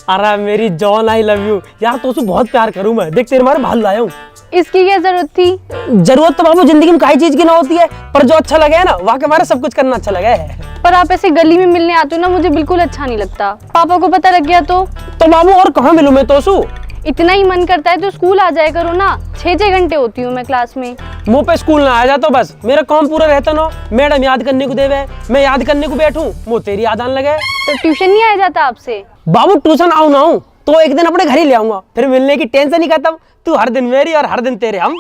अरे मेरी John I love you यार, तो बहुत प्यार करूं मैं। देख तेरे मारे भालू लाया हूँ। इसकी क्या जरूरत थी? जरूरत तो बाबू जिंदगी में काई चीज की ना होती है, पर जो अच्छा लगे है ना वहाँ के मारे सब कुछ करना अच्छा लगे है। पर आप ऐसे गली में मिलने आते हो ना, मुझे बिल्कुल अच्छा नहीं लगता। पापा को पता लग गया तो बाबू और कहाँ मिलूं मैं तोसू? इतना ही मन करता है तो स्कूल आ जाया करो ना। 6 घंटे होती हूँ मैं क्लास में। मुंह पे स्कूल ना आ जा तो बस मेरा काम पूरा रहता ना। मैडम याद करने को देवे, मैं याद करने को बैठूं, मुँह तेरी याद आने लगे। तो ट्यूशन नहीं आया जाता आपसे? बाबू ट्यूशन आऊं ना आऊं तो एक दिन अपने घर ही ले आऊंगा, फिर मिलने की टेंशन ही खत्म। तू हर दिन मेरी और हर दिन तेरे हम।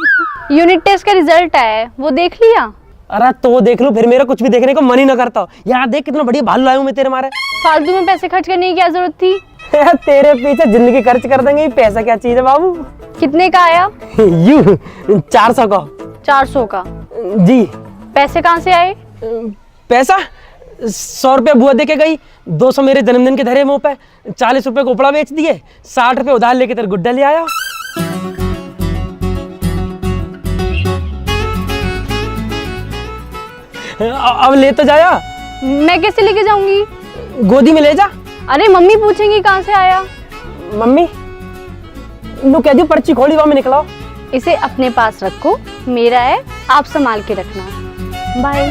यूनिट टेस्ट का रिजल्ट आया है, वो देख लिया? अरे तो देख लूं, फिर मेरा कुछ भी देखने को मन ही ना करता। यार देख कितना बढ़िया भालू लाया हूं मैं तेरे मारे। फालतू में पैसे खर्च करने की क्या जरूरत थी? तेरे पीछे जिंदगी खर्च कर देंगे, पैसा क्या चीज है बाबू। कितने का आया? यू 400 का। 400 का? जी। पैसे कहाँ से आए? पैसा 100 रुपये बुआ दे के गई, 200 मेरे जन्मदिन के धरे मुंह पे, 40 रुपए कपड़ा बेच दिए, 60 रुपए उधार लेके तेरे गुड्डा ले आया। अब ले तो जाया। मैं कैसे लेके जाऊंगी? गोदी में ले जा। अरे मम्मी पूछेंगी कहाँ से आया। मम्मी नु कह दी पर्ची खोली वहां में निकला। इसे अपने पास रखो, मेरा है, आप संभाल के रखना। बाय।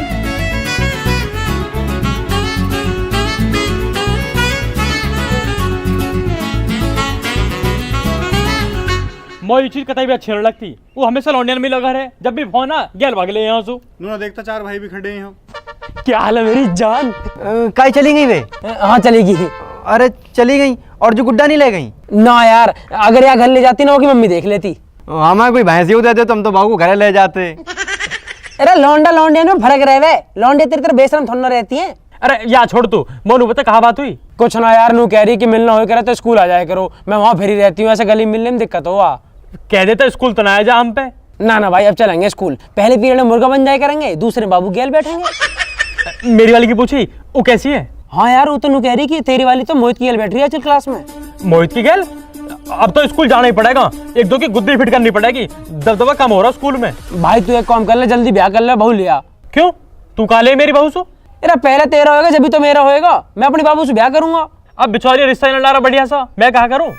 मोर ये चीज कतई भी अच्छी नहीं लगती। वो हमेशा लौंडियन में लगा रहे, जब भी फोन आ गेल भाग ले यहाँ से। नूना देखता 4 भाई भी खड़े हैं यहाँ। क्या हाल है मेरी जान? काई चली गई वे? हाँ चलेगी। अरे चली गई, और जो गुड्डा नहीं ले गई? ना यार, अगर यहाँ घर ले जाती ना होगी मम्मी देख लेती। हमारे कोई भैंस ही देते तुम तो बहू को घर ले जाते। अरे लौंडा लौंडिया में फर्क रहे वे, लौंडे तेरी तरह बेशरम थोड़ी ना रहती हैं। अरे या छोड़ तू, मोनू बता कहाँ बात हुई? कुछ ना यार, नू कह रही कि मिलना हो करे तो स्कूल आ जाया करो, मैं वहाँ फिरी रहती हूँ, ऐसे गली मिलने में दिक्कत हुआ। कह देता स्कूल तो ना आया जा हम पे। ना भाई अब चलेंगे स्कूल, पहले पीरियड में मुर्गा बन जाया करेंगे, दूसरे बाबू गेल बैठेंगे। मेरी वाली की पूछी वो कैसी है? हाँ यार वो तो नू कह रही कि तेरी वाली तो मोहित की गेल बैठ रही है चल क्लास में। मोहित की गेल? अब तो स्कूल जाना ही पड़ेगा, 1-2 की गुद्दी फिट करनी पड़ेगी, दबदबा कम हो रहा स्कूल में। भाई तू एक काम कर ले, जल्दी ब्याह कर ले, बहू लिया। क्यों तू कहा ले मेरी बहू से? अरे पहले तेरा होगा जब तो मेरा होएगा, मैं अपनी बाबू से ब्याह करूंगा। अब बिचारी रिश्ता नहीं ला रहा बढ़िया सा, मैं कहा करूं?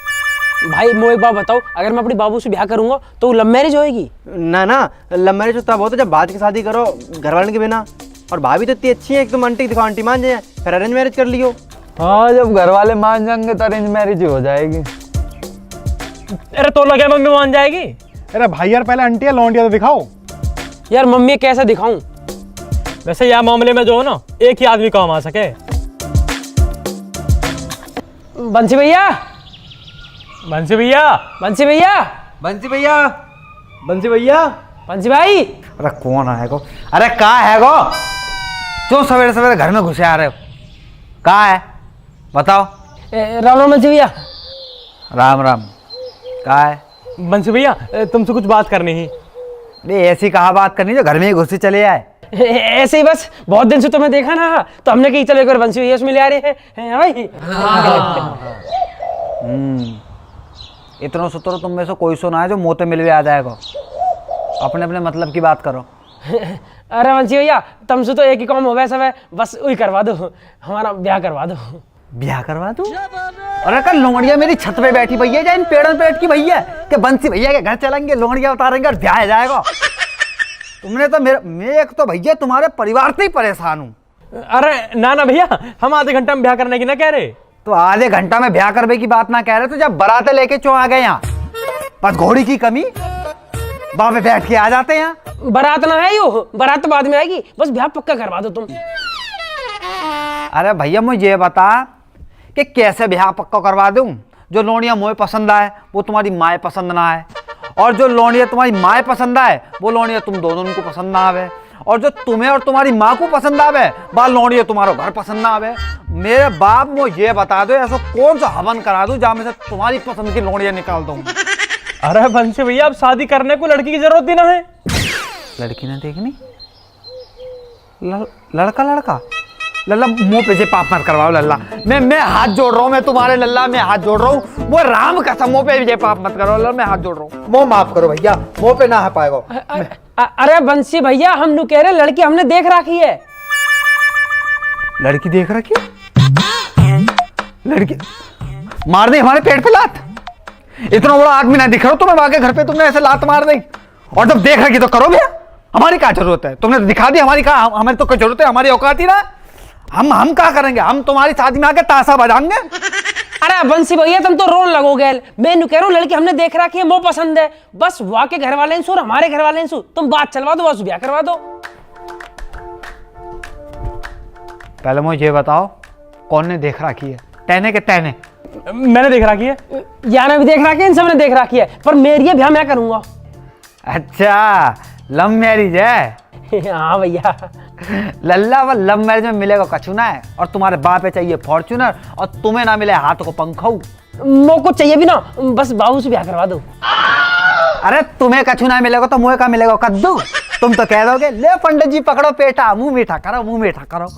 भाई मैं एक बात बताओ, अगर मैं अपनी बाबू से ब्याह करूंगा तो लव मैरिज होएगी? ना लव मैरिज तो तब होता जब बाद की शादी करो घर वाले के बिना। और भाभी तो इतनी अच्छी है, एक तुम आंटी दिखाओ, आंटी मान जाए, फिर अरेंज मैरिज कर लियो। हाँ जब घर वाले मान जाएंगे तो अरेंज मैरिज हो जाएगी। अरे तो लगे मम्मी मान जाएगी? अरे भाई यार पहले आंटी या लौंडिया तो दिखाओ। यार मम्मी कैसे दिखाऊं? वैसे यह मामले में जो हो ना, एक ही आदमी काम आ सके। बंसी भैया, बंसी भैया, बंसी भैया, बंसी भैया, बंसी भैया, बंसी भाई। अरे कौन है गो? अरे कहाँ है गो? क्यों सवेरे सवेरे घर में घुसे आ रहे हो? कहाँ है बताओ? राम राम बंसी भैया। राम राम। कहाँ है? बंसी भैया तुमसे कुछ बात करनी ही। अरे ऐसी कहाँ बात करनी जो घर में ही घुसे चले आए? ऐसे ही बस, बहुत दिन से तुम्हें देखा ना, तो हमने कही चलो एक बार बंसी भैया उसमें ले आ रहे हैं भाई। इतना सुतरो तुम में से कोई सुना है जो मुँह पे मिलवे आ जाएगा? अपने अपने मतलब की बात करो। अरे बंसी भैया तुमसे तो एक ही काम हो वैसा है, बस वही करवा दो, हमारा ब्याह करवा दो। ब्याह करवा दूं? अरे कल लोमड़िया मेरी छत पे बैठी भैया, या इन पेड़ों पे बैठ की भैया कि बंसी भैया के घर चलेंगे, लोमड़िया उतारेंगे और ब्याह जाएगा। तुमने तो मैं एक तो भैया तुम्हारे परिवार से ही परेशान हूँ। अरे ना भैया, हम आधे घंटे में ब्याह करने की ना कह रहे। तो आधे घंटा में ब्याह करने की बात ना कह रहे, तो जब बारातें लेके क्यों आ गए यहाँ? बस घोड़ी की कमी, बाबे बैठ के आ जाते हैं। बारात ना है यो, बारात तो बाद में आएगी, बस ब्याह पक्का करवा दो तुम। अरे भैया मुझे ये बता कि कैसे ब्याह पक्का करवा दूं? जो लोनिया मुझे पसंद आए वो तुम्हारी माए पसंद ना आए, और जो लोनिया तुम्हारी माए पसंद आए वो लोनिया तुम दोनों को पसंद ना आवे, और जो तुम्हें और तुम्हारी माँ को पसंद आवे वह लोनिया तुम्हारा घर पसंद ना आवे। मेरे बाप मुझे ये बता दो, ऐसा कौन सा हवन करा दूं जहाँ में से तुम्हारी पसंद की लोनिया निकाल दूं? अरे बंसी भैया अब शादी करने को लड़की की जरूरत ही ना है। लड़की ना देखनी? लड़का लड़का लल्ला मुंह पे से पाप मत करवाओ लल्ला, मैं हाथ जोड़ रहा हूँ, मैं तुम्हारे लल्ला मैं हाथ जोड़ रहा हूँ, वो राम कसम मुंह पे से पाप मत करो लल्ला, मैं हाथ जोड़ रहा हूँ, मुंह माफ करो भैया, मुंह पे ना है पाएगा। अरे बंसी भैया हम लोग कह रहे लड़की हमने देख रखी है। लड़की देख रखी? लड़की मार दी हमारे पेट पे लात। इतना बड़ा आदमी ना दिख रहा तुम्हें, वाके घर पे तुमने ऐसे लात मार दी। और जब देख रखी तो करो भैया, हमारी क्या जरूरत है? तुमने दिखा दी हमारी, कहा हमारी तो कोई जरूरत है? हमारी औकात ही ना। हम क्या करेंगे? हम तुम्हारी शादी में आके ताशा बजाएंगे। अरे बंसी भैया तुम तो रोन लगोगे। मैं नु कह रहा हूँ लड़की हमने देख रखी है, वो पसंद है, बस वहाँ के घर वाले और हमारे घर वाले तुम बात चलवा दो, बस ब्याह करवा दो। पहले मुझे ये बताओ, कौन ने देख रखी है? टहने के टहने? मैंने देख रखी है। याना भी देख रखी है, इन सब ने देख रखी है, पर मेरी ब्याह मैं करूंगा। अच्छा, लव मैरिज है? हाँ भैया। लल्ला वो लव मैरिज में मिलेगा कछुना है, और तुम्हारे बाप पे चाहिए फॉर्च्यूनर, और तुम्हें ना मिले हाथ को पंखऊ। मोको चाहिए भी ना, बस बाबू से ब्याह करवा दो। अरे तुम्हें कछुना मिलेगा तो मुझे का मिलेगा कद्दू। तुम तो कह दोगे ले पंडित जी पकड़ो पेटा, मुंह मीठा करो, मुंह मीठा करो।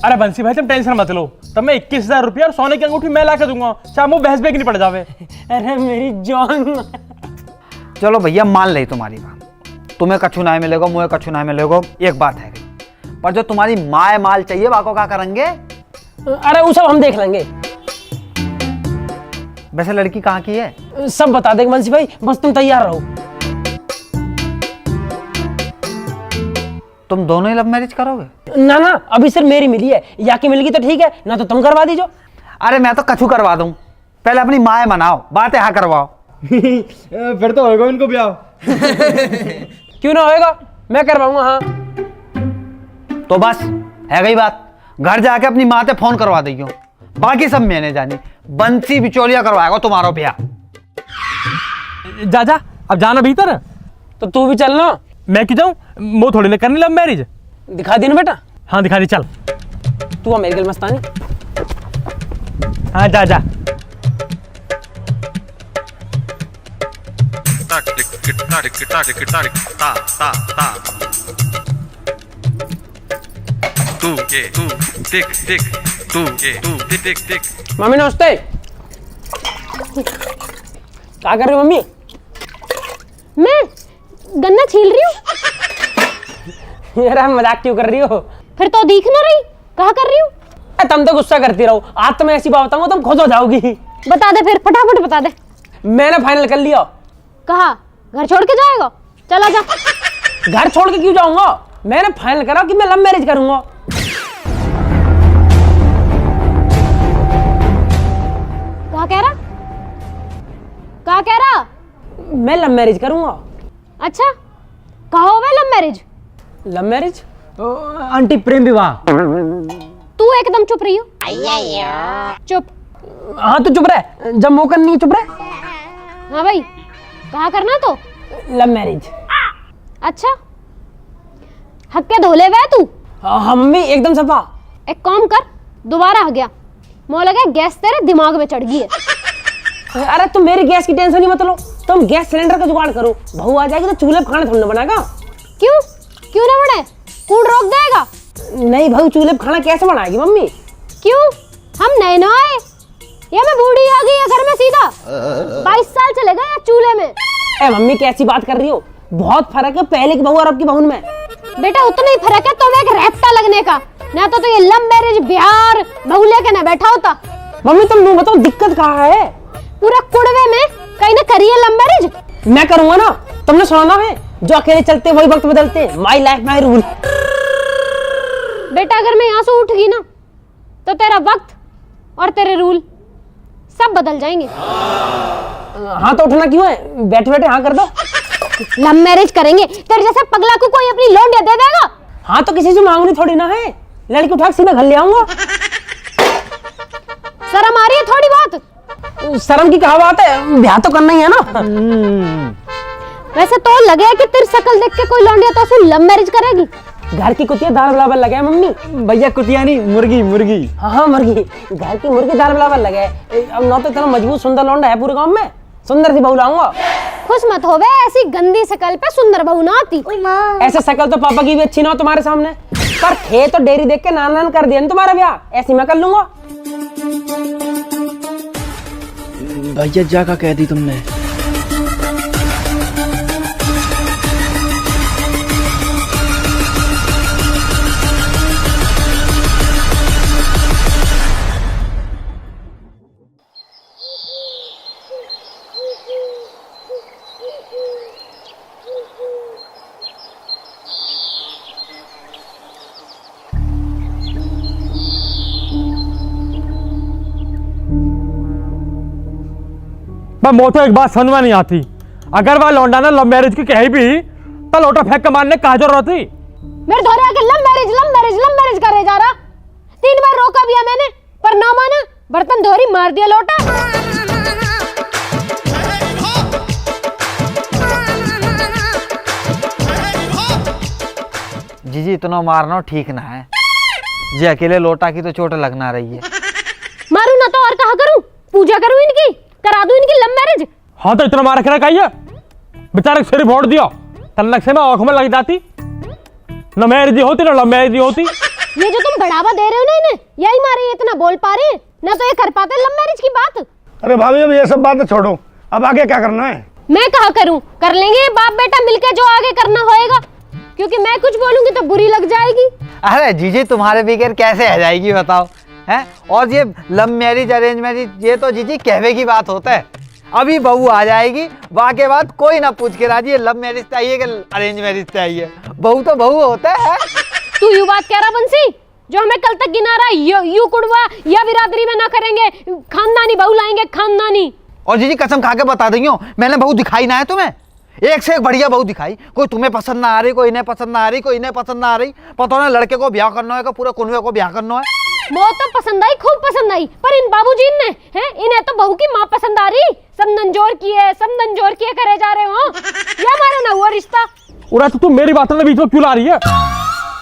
अरे बंसी भाई तुम टेंशन मत लो, तब मैं 21,000 रुपया और सोने की अंगूठी मैं ला के दूंगा, चाहे मुंह बहस बेग नहीं पड़ जावे। अरे मेरी जान। चलो भैया मान ली तुम्हारी बात, तुम्हें कछु ना मिलेगा, मुझे कछु ना मिलेगा, एक बात है, पर जो तुम्हारी माए माल चाहिए वाको क्या करेंगे? अरे वो सब हम देख लेंगे। वैसे लड़की कहाँ की है? सब बता देंगे बंसी भाई, बस तुम तैयार रहो। तुम दोनों ही लव मैरिज करोगे? ना ना, अभी सिर्फ मेरी मिली है, या की मिलेगी तो ठीक है, ना तो तुम करवा दीजो। अरे मैं तो कछु करवा दूं, पहले अपनी माए मनाओ, बातें हाँ करवाओ। फिर तो होगा इनको ब्याह। क्यों ना होएगा, मैं करवाऊंगा। हाँ तो बस है गई बात, घर जाके अपनी माँ से फोन करवा देगी, बाकी सब मैंने जानी। बंसी बिचौलिया करवाएगा तुम्हारा ब्याह। जा जा, अब जाना भीतर। तो तू भी चलना। मैं क्यों जाऊँ, वो थोड़ी ना करनी लव मैरिज। दिखा दी ना बेटा। हाँ दिखा दी, चल। तू अमेरिकन मस्तानी। हाँ जा जा। मम्मी नमस्ते। क्या कर रही हो मम्मी? मैं गन्ना छील रही हूँ। यार मजाक क्यों कर रही हो? फिर तो दिख ना रही, कहा कर रही हूँ? तुम तो गुस्सा करती रहो, आज तो मैं ऐसी बात बताऊंगा तुम खुद हो जाओगी। बता दे फिर, फटाफट बता दे। मैंने फाइनल कर लिया। कहा घर छोड़ के जाएगा? चला जा। घर छोड़ के क्यों जाऊंगा? मैंने फाइनल करा कि मैं लव मैरिज करूंगा। कहा कह रहा? कहा कह रहा? मैं लव मैरिज करूंगा। अच्छा, कहा हो love marriage? Love marriage? Aunty प्रेम विवाह। तू एकदम चुप रही हो। चुप। हाँ तो चुप रहे, जब मौका नहीं चुप रहे। हाँ भाई, कहा करना तो? Love marriage. अच्छा, हक्के धोले वे तू? हाँ मम्मी एकदम सफा। एक काम कर, दोबारा आ गया, मुझे लगा गैस तेरे दिमाग में चढ़ गई है। अरे तुम मेरी गैस की टेंशन नहीं मत लो, तुम गैस सिलेंडर का जुगाड़ करो, बहू आ जाएगी तो चूल्हे पे खाना थोड़ा बनाएगा। क्यों क्यों ना बने? कौन रोक देगा? नहीं बहू चूल्हे पे खाना कैसे बनाएगी मम्मी? क्यों, हम नए ना आए या मैं बूढ़ी आ गई है घर में सीधा? 22 साल चले गए चूल्हे में। ए मम्मी कैसी बात कर रही हो, बहुत फर्क है पहले की बहू और अब की बहू में। बेटा उतना ही फर्क है, तो एक रेपटा लगने का, ना तो ये लव मैरिज बिहार बहू लेके ना बैठा होता। मम्मी तुम मुझे बताओ दिक्कत कहाँ है? पूरा कुड़वे में कहीं ना करिए लव मैरिज। मैं करूंगा ना, तुमने सुना ना है, जो अकेले चलते वही वक्त बदलते, माई लाइफ माई रूल। बेटा अगर मैं यहाँ से उठ गई ना, तो तेरा वक्त और तेरे रूल सब बदल जाएंगे। हाँ तो उठना क्यों है, बैठे बैठे हाँ कर दो। लव मैरिज करेंगे, तेरे जैसे पगला को कोई अपनी लौंडिया दे देगा? हाँ तो किसी से मांगनी थोड़ी ना है, लड़की उठा के सीधा घर ले आऊंगा। शर्म आ रही है थोड़ी बहुत? शर्म की क्या बात है, ब्याह तो करना ही है ना। वैसे तो लगे कि तेरी शक्ल देख के कोई लौंडिया तो उसको लव मैरिज करेगी। घर की कुतिया दाल बराबर लगे है मम्मी। भैया कुतिया नहीं, मुर्गी मुर्गी। हाँ मुर्गी, घर की मुर्गी दाल बराबर लगे। अब ना तो इतना मजबूत सुंदर लौंडा है पूरे गांव में, सुंदर सी बहू लाऊंगा। खुश मत होवे, ऐसी गंदी शक्ल पे सुंदर बहू ना आती। ऐसे शक्ल तो पापा की भी अच्छी ना हो तुम्हारे सामने, पर थे तो डेयरी देख के नान नान कर दिया तुम्हारा ब्याह, ऐसी मैं कर लूंगा। भैया जा का कह दी तुमने? मैं मोटो एक बात समझ में नहीं आती, अगर वह लौंडा ने लव मैरिज की कही भी तो लोटा फेंक के मारने कहा जरूरत थी। मेरे धोरे आके लव मैरिज करे जा रहा। 3 बार रोका भी है मैंने पर ना माना, बर्तन धोरी मार दिया लोटा। जीजी इतना मारना ठीक ना है जी, अकेले लोटा की तो चोट लगना रही है। मारू ना तो और कहा करूं, पूजा करूं इनकी, करा दूं इनकी लव मैरिज। हाँ तो इतना मार के रखा बेचारे सिर फोड़ दिया, तल्लक से मैं आंख में लग जाती, न मैरिज होती न लव मैरिज होती। ये जो तुम बढ़ावा दे रहे हो ना इन्हें, यही मारे इतना बोल पा रहे हैं, ना तो ये कर पाते लव मैरिज की बात। अरे भाभी अब ये सब बातें छोड़ो, अब आगे क्या करना है? मैं कहा करूं, कर लेंगे बाप बेटा मिलके जो आगे करना होएगा, क्योंकि मैं कुछ बोलूंगी तो बुरी लग जाएगी। अरे जीजी तुम्हारे बगैर कैसे आ जाएगी बताओ, हैं? और ये लव मैरिज अरेंज मैरिज ये तो जीजी कहवे की बात होता है। अभी बहू आ जाएगी, वाके बाद कोई ना पूछ के राजी लव मैरिज चाहिए कि अरेंज मैरिज चाहिए, बहू तो बहू होता है। तू यू बात कह रहा बंसी, जो हमें कल तक गिना रहा यू कुड़वा या बिरादरी में ना करेंगे, खानदानी बहू लाएंगे खानदानी। और जीजी कसम खा के बता रही हूँ, मैंने बहू दिखाई ना है तुम्हें, एक से एक बढ़िया बहू दिखाई, कोई तुम्हें पसंद ना आ रही, कोई इन्हें पसंद ना आ रही, कोई इन्हें पसंद ना आ रही। पता ना लड़के को ब्याह करना है, पूरे कुनवे को ब्याह करना है। वो तो पसंद आई, खूब पसंद आई, पर इन बाबूजी ने हैं, इन्हें तो बहू की माँ पसंद आ रही। समदनजोर किए करे जा रहे हो, या हमारा ना हुआ रिश्ता। उरा तो तुम मेरी बातों में बीच में क्यों ला रही है?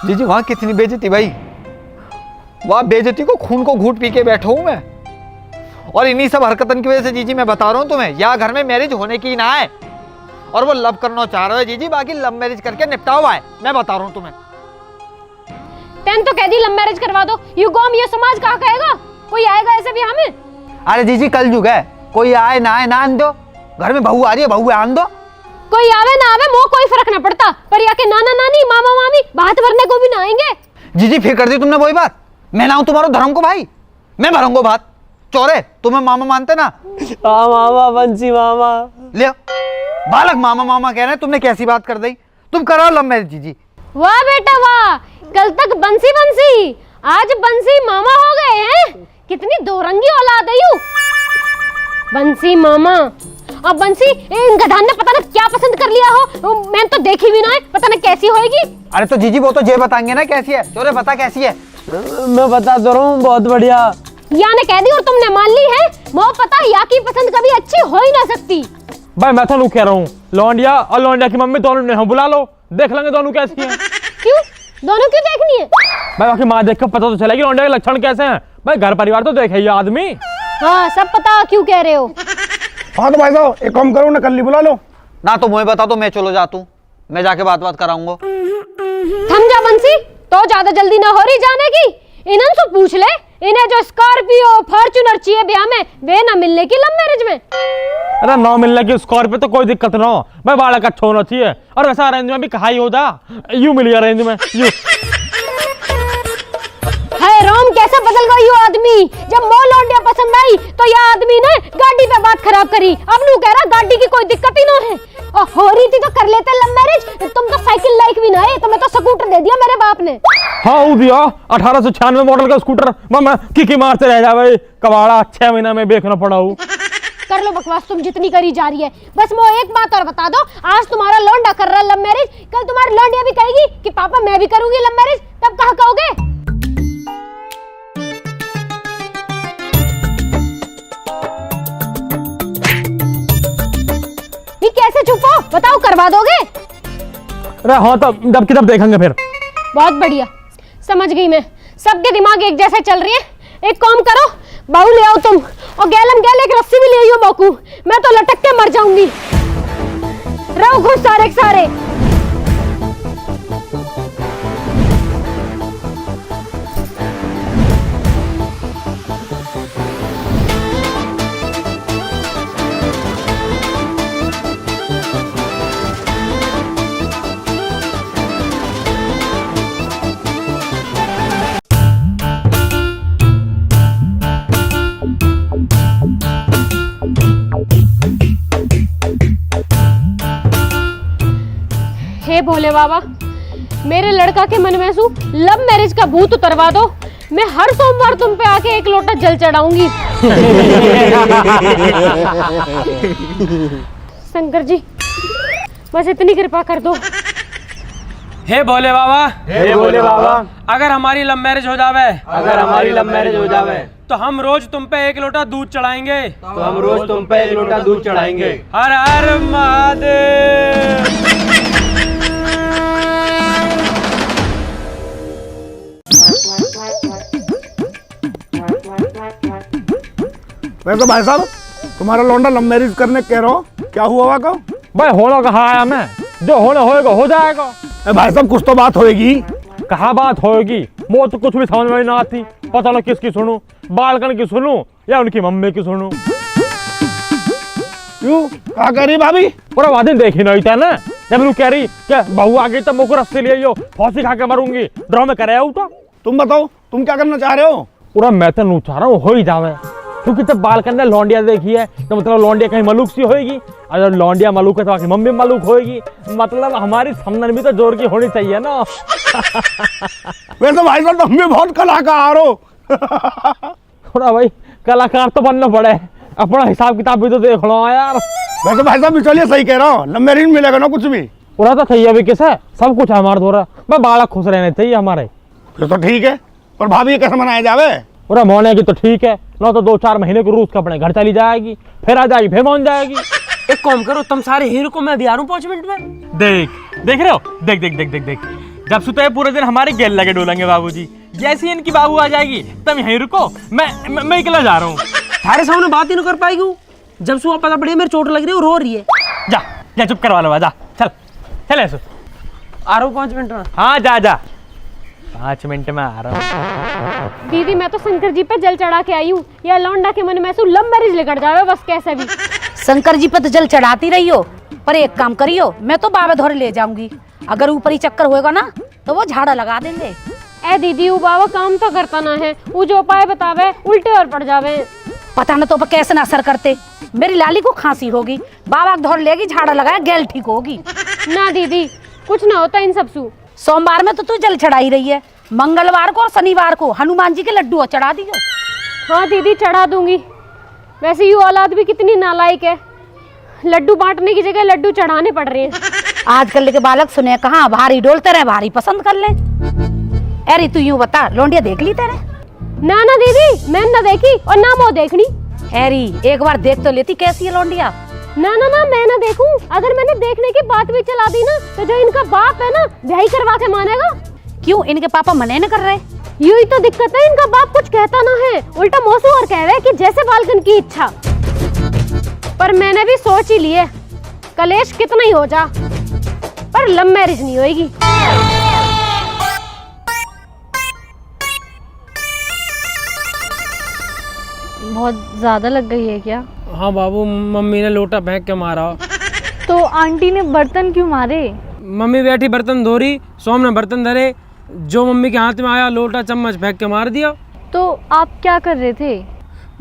जीजी वहां कितनी बेइज्जती भाई, वहां बेइज्जती को खून को घूट पी के बैठा हूं मैं, और इन्हीं सब हरकतन की वजह से जीजी मैं बता रहा हूं तुम्हें, या घर में मैरिज होने की ना है, और वो लव करना चाह रहे हो जीजी, बाकी लव मैरिज करके निपटाओ है, मैं बता रहा हूं तुम्हें। तेन तो कह दी लव मैरिज करवा दो, यू कौम ये समाज कहा कहेगा, कोई आएगा ऐसे भी हमें? अरे जीजी कल युग है, कोई आए ना आए ना आन दो, घर में बहू आ रही है, बहू आन दो, कोई आवे ना आवे मोह कोई फर्क ना पड़ता, पर या के नाना नानी मामा मामी बात भरने को भी ना आएंगे। जीजी फिर कर दी तुमने वही बात, मैं ना हूं तुम्हारा धर्म को भाई, मैं भरूंगा बात। चोरे तुम्हें मामा मानते ना? हाँ मामा, बंसी मामा। ले बालक मामा मामा कह रहे हैं, तुमने कैसी बात कर दी? तुम कराओ लव मैरिज जीजी। वाह बेटा वाह, कल तक बंसी बंसी, आज बंसी मामा हो गए हैं, कितनी दो रंगी औलाद है यू। बंसी मामा, अब बंसी इन गधान ने पता ना क्या पसंद कर लिया हो, मैंने तो देखी भी ना है, पता ना कैसी होएगी। अरे तो जीजी वो तो जे बताएंगे ना कैसी है, चोरे बता कैसी है। मैं बता दो रहा हूँ, बहुत बढ़िया। या ने कह दी और तुमने मान ली है, मोह पता या की पसंद कभी अच्छी हो ही ना सकती। भाई मैं तो कह रहा हूँ, लौंडिया और लौंडिया की मम्मी दोनों ने बुला लो, देख लेंगे दोनों कैसी हैं। क्यों दोनों क्यों देखनी है? भाई बाकी माँ देख कर पता तो चलेगी लौंडिया के लक्षण कैसे हैं। भाई घर परिवार तो देखे ही आदमी। हाँ सब पता क्यों कह रहे हो। हाँ तो भाई साहब एक काम करो ना, कल बुला लो ना, तो मुझे बता दो, मैं चलो जाता हूँ, मैं जाके बात कराऊंगा। थम जा बंसी, तो ज्यादा जल्दी ना हो रही जाने की, इन्हें से पूछ ले, इन्हें जो स्कॉर्पियो फॉर्च्यूनर चाहिए ब्याह में, वे ना मिलने की लव मैरिज में। अरे ना मिलने की स्कॉर्पियो तो कोई दिक्कत ना हो, भाई बालक अच्छा होना चाहिए, और वैसा अरेंज में भी कहा ही होता, यू मिली अरेंज में यू। है राम कैसा बदल गई यो आदमी, जब मोह लौंडिया पसंद आई तो यह आदमी ने गाड़ी पे बात खराब करी, अब नू कह रहा गाड़ी की कोई दिक्कत ही ना है, और हो रही थी तो कर लेते लव मैरिज, तुम तो साइकिल लाइक भी ना है, तुम्हें तो स्कूटर दे दिया मेरे बाप ने। हाँ वो दिया 1896 मॉडल का स्कूटर, मैं की मारते रह जा भाई, कबाड़ा 6 महीना में बेचना पड़ा हूँ। कर लो बकवास तुम जितनी करी जा रही है, बस वो एक बात और बता दो, आज तुम्हारा लौंडा कर रहा है लव मैरिज, कल तुम्हारी लौंडिया भी कहेगी कि पापा मैं भी करूंगी लव मैरिज, तब कहा कहोगे? ये कैसे चुप हो, बताओ करवा दोगे? अरे हाँ तो जब की तब देखेंगे फिर। बहुत बढ़िया, समझ गई मैं, सबके दिमाग एक जैसे चल रही है। एक काम करो, बहू ले आओ तुम, और गैलन गैल एक रस्सी भी ले आइयो बाकू, मैं तो लटक के मर जाऊंगी। रहो खुश सारे के सारे। हे भोले बाबा, मेरे लड़का के मन में सू लव मैरिज का भूत उतरवा दो, मैं हर सोमवार तुम पे आके एक लोटा जल चढ़ाऊंगी। शंकर जी बस इतनी कृपा कर दो। हे भोले बाबा, हे भोले बाबा, अगर हमारी लव मैरिज हो जावे, अगर हमारी लव मैरिज हो जावे तो हम रोज तुम पे एक लोटा दूध चढ़ाएंगे। तो हम रोज तुम पे एक लोटा दूध चढ़ाएंगे। हर हर महादेव। वैसे भाई साहब तुम्हारा लौंडा लव मैरिज करने कह रहा हो, क्या हुआ वहाँ को? भाई होना कहा आया मैं, जो होना होएगा हो जाएगा। भाई साहब कुछ तो बात होएगी। कहा बात होएगी, वो तो कुछ भी समझ में ना आती। पता ना किसकी सुनूं, बालकन की सुनूं या उनकी मम्मी की सुनूं। क्यों, क्या कह रही भाभी? पूरा वादिन देखी नहीं था ना, जब तू कह रही क्या बहू आ गई तब मुझको रस्ते ले आइयो, फांसी खा के मरूंगी। ड्रामे करे हो तो तुम बताओ तुम क्या करना चाह रहे हो? पूरा मैं तो नहीं चाह रहा हूँ हो ही जावे, क्योंकि जब बालकन ने लौंडिया देखी है तो मतलब लौंडिया कहीं मलूक सी होएगी, अगर लौंडिया मलूक है तो आखिर मम्मी मलूक होएगी। मतलब हमारी समझन भी तो जोर की होनी चाहिए ना। वैसे भाई साहब तुम भी बहुत कलाकार हो। थोड़ा भाई कलाकार तो बनना पड़े, अपना हिसाब किताब भी तो देख लो यार। वैसे भाई साहब चलिए सही कह रहा हूँ, लव मैरिज मिलेगा ना कुछ भी। पूरा तो सही है अभी किस है, सब कुछ है हमारा थोड़ा, मैं बालक खुश रहने चाहिए हमारे। फिर तो ठीक है, पर भाभी ये कैसे मनाया जावे? पूरा मोने की तो ठीक है, ना तो 2-4 महीने को रूस का अपने घर चली जाएगी, फिर आ जाएगी, फिर मान जाएगी। एक काम करो, तुम सारे हीरो को मैं भी आ रहा हूँ 5 मिनट में। देख रहे हो, देख देख देख देख देख, जब सुते पूरे दिन हमारे गेल लगे डोलेंगे बाबूजी। जैसे ही इनकी बाबू आ जाएगी तब यहीं रुको, मैं अकेला जा रहा हूँ। थारे सामने बात ही नहीं कर पाएगी। जब सुबह पता पड़ी मेरी चोट लग रही है, रो रही है। जा जा चुप करवा लो, जा चल चल ऐसे। आ रहा हूँ 5 मिनट में। हाँ जा 5 मिनट में आ रहा हूँ। दीदी मैं तो शंकर जी पे जल चढ़ा के आई हूँ, या लौंडा के मन में ऐसे लव मैरिज लेकर जावे बस कैसे भी। शंकर जी पे तो जल चढ़ाती रही हो, पर एक काम करियो, मैं तो बाबा धोरे ले जाऊंगी। अगर ऊपर ही चक्कर होएगा ना तो वो झाड़ा लगा देंगे। ए दीदी वो बाबा काम तो करता ना है, वो जो उपाय बतावे उल्टे और पड़ जावे। पता न तो कैसे ना असर करते। मेरी लाली को खांसी होगी, बाबा धोर लेगी, झाड़ा लगाया, गैल ठीक होगी। ना दीदी कुछ ना होता इन सब सु। सोमवार में तो तू जल चढ़ाई रही है, मंगलवार को और शनिवार को हनुमान जी के लड्डू चढ़ा दियो। हाँ दीदी चढ़ा दूंगी। वैसे ये औलाद भी कितनी नालायक है, लड्डू बांटने की जगह लड्डू चढ़ाने पड़ रहे हैं। आजकल के बालक सुने कहाँ भारी डोलते रहे, भारी पसंद कर ले। अरे तू यूं बता, लौंडिया देख ली तेरे? ना ना दीदी मैंने ना देखी और ना वो देखनी। अरे एक बार देख तो लेती कैसी है लौंडिया। ना ना ना मैं ना देखूं, अगर मैंने देखने की बात भी चला दी ना तो जो इनका बाप है ना ब्याह करवा के मानेगा। क्यों, इनके पापा मने न कर रहे? यू ही तो दिक्कत है, इनका बाप कुछ कहता ना है, उल्टा मौसू और कह रहे कि जैसे बालकन की इच्छा। पर मैंने भी सोच ही लिए, कलेश कितना ही हो जा पर लव मैरिज नहीं होएगी। बहुत ज्यादा लग गई है क्या? हाँ बाबू, मम्मी ने लोटा फेंक के मारा। तो आंटी ने बर्तन क्यों मारे? मम्मी बैठी बर्तन धो रही, सोम ने बर्तन धरे, जो मम्मी के हाथ में आया लोटा चम्मच फेंक के मार दिया। तो आप क्या कर रहे थे?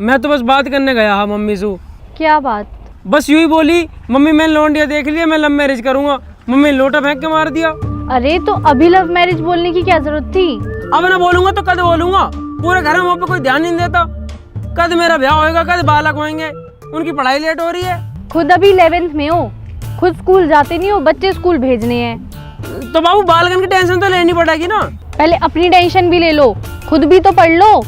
मैं तो बस बात करने गया हाँ मम्मी से। क्या बात? बस यूं ही बोली, मम्मी मैंने लौंडिया देख लिया, मैं लव मैरिज करूंगा। मम्मी ने लोटा फेंक के मार दिया। अरे तो अभी लव मैरिज बोलने की क्या जरूरत थी? अब ना बोलूंगा तो कद बोलूंगा, पूरे घर में वहाँ पे कोई ध्यान नहीं देता। कद मेरा ब्याह होएगा, कद बालक होंगे, उनकी पढ़ाई लेट हो रही है। खुद अभी 11th में हो, खुद स्कूल जाते नहीं हो, बच्चे स्कूल भेजने हैं। तो बाबू बालकन की टेंशन तो लेनी पड़ेगी ना। पहले अपनी टेंशन भी ले लो, खुद भी तो पढ़ लो।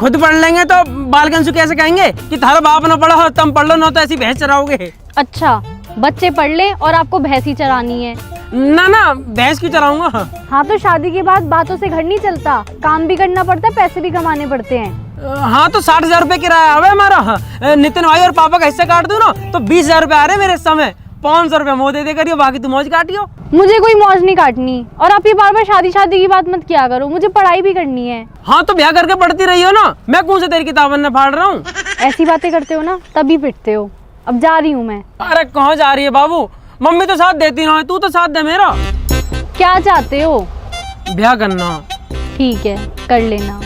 खुद पढ़ लेंगे तो बालकन से कैसे कहेंगे कि थारा बाप ना पढ़ा हो तुम पढ़ लो, ना तो ऐसी भैंस चराओगे। अच्छा बच्चे पढ़ ले और आपको भैंसी चरानी है? ना ना भैंस क्यों चराऊंगा। हाँ तो शादी के बाद बातों से घर नहीं चलता, काम भी करना पड़ता है, पैसे भी कमाने पड़ते हैं। हाँ तो 60,000 रुपए किराया है हमारा। नितिन भाई और पापा का हिस्सा काट दूं ना तो 20,000 रुपए आ रहे मेरे समय। 500 रुपए मोह दे करियो, बाकी तुम मौज काटियो। मुझे कोई मौज नहीं काटनी, और आप ये बार बार शादी की बात मत किया करो, मुझे पढ़ाई भी करनी है। हाँ तो ब्याह करके पढ़ती रही हो ना, मैं कौन से तेरी किताबन में फाड़ रहा हूँ। ऐसी बातें करते हो ना तभी पिटते हो। अब जा रही हूँ मैं। अरे कहाँ जा रही है बाबू, मम्मी तो साथ देती ना है, तू तो साथ दे मेरा। क्या चाहते हो? ब्याह करना। ठीक है कर लेना,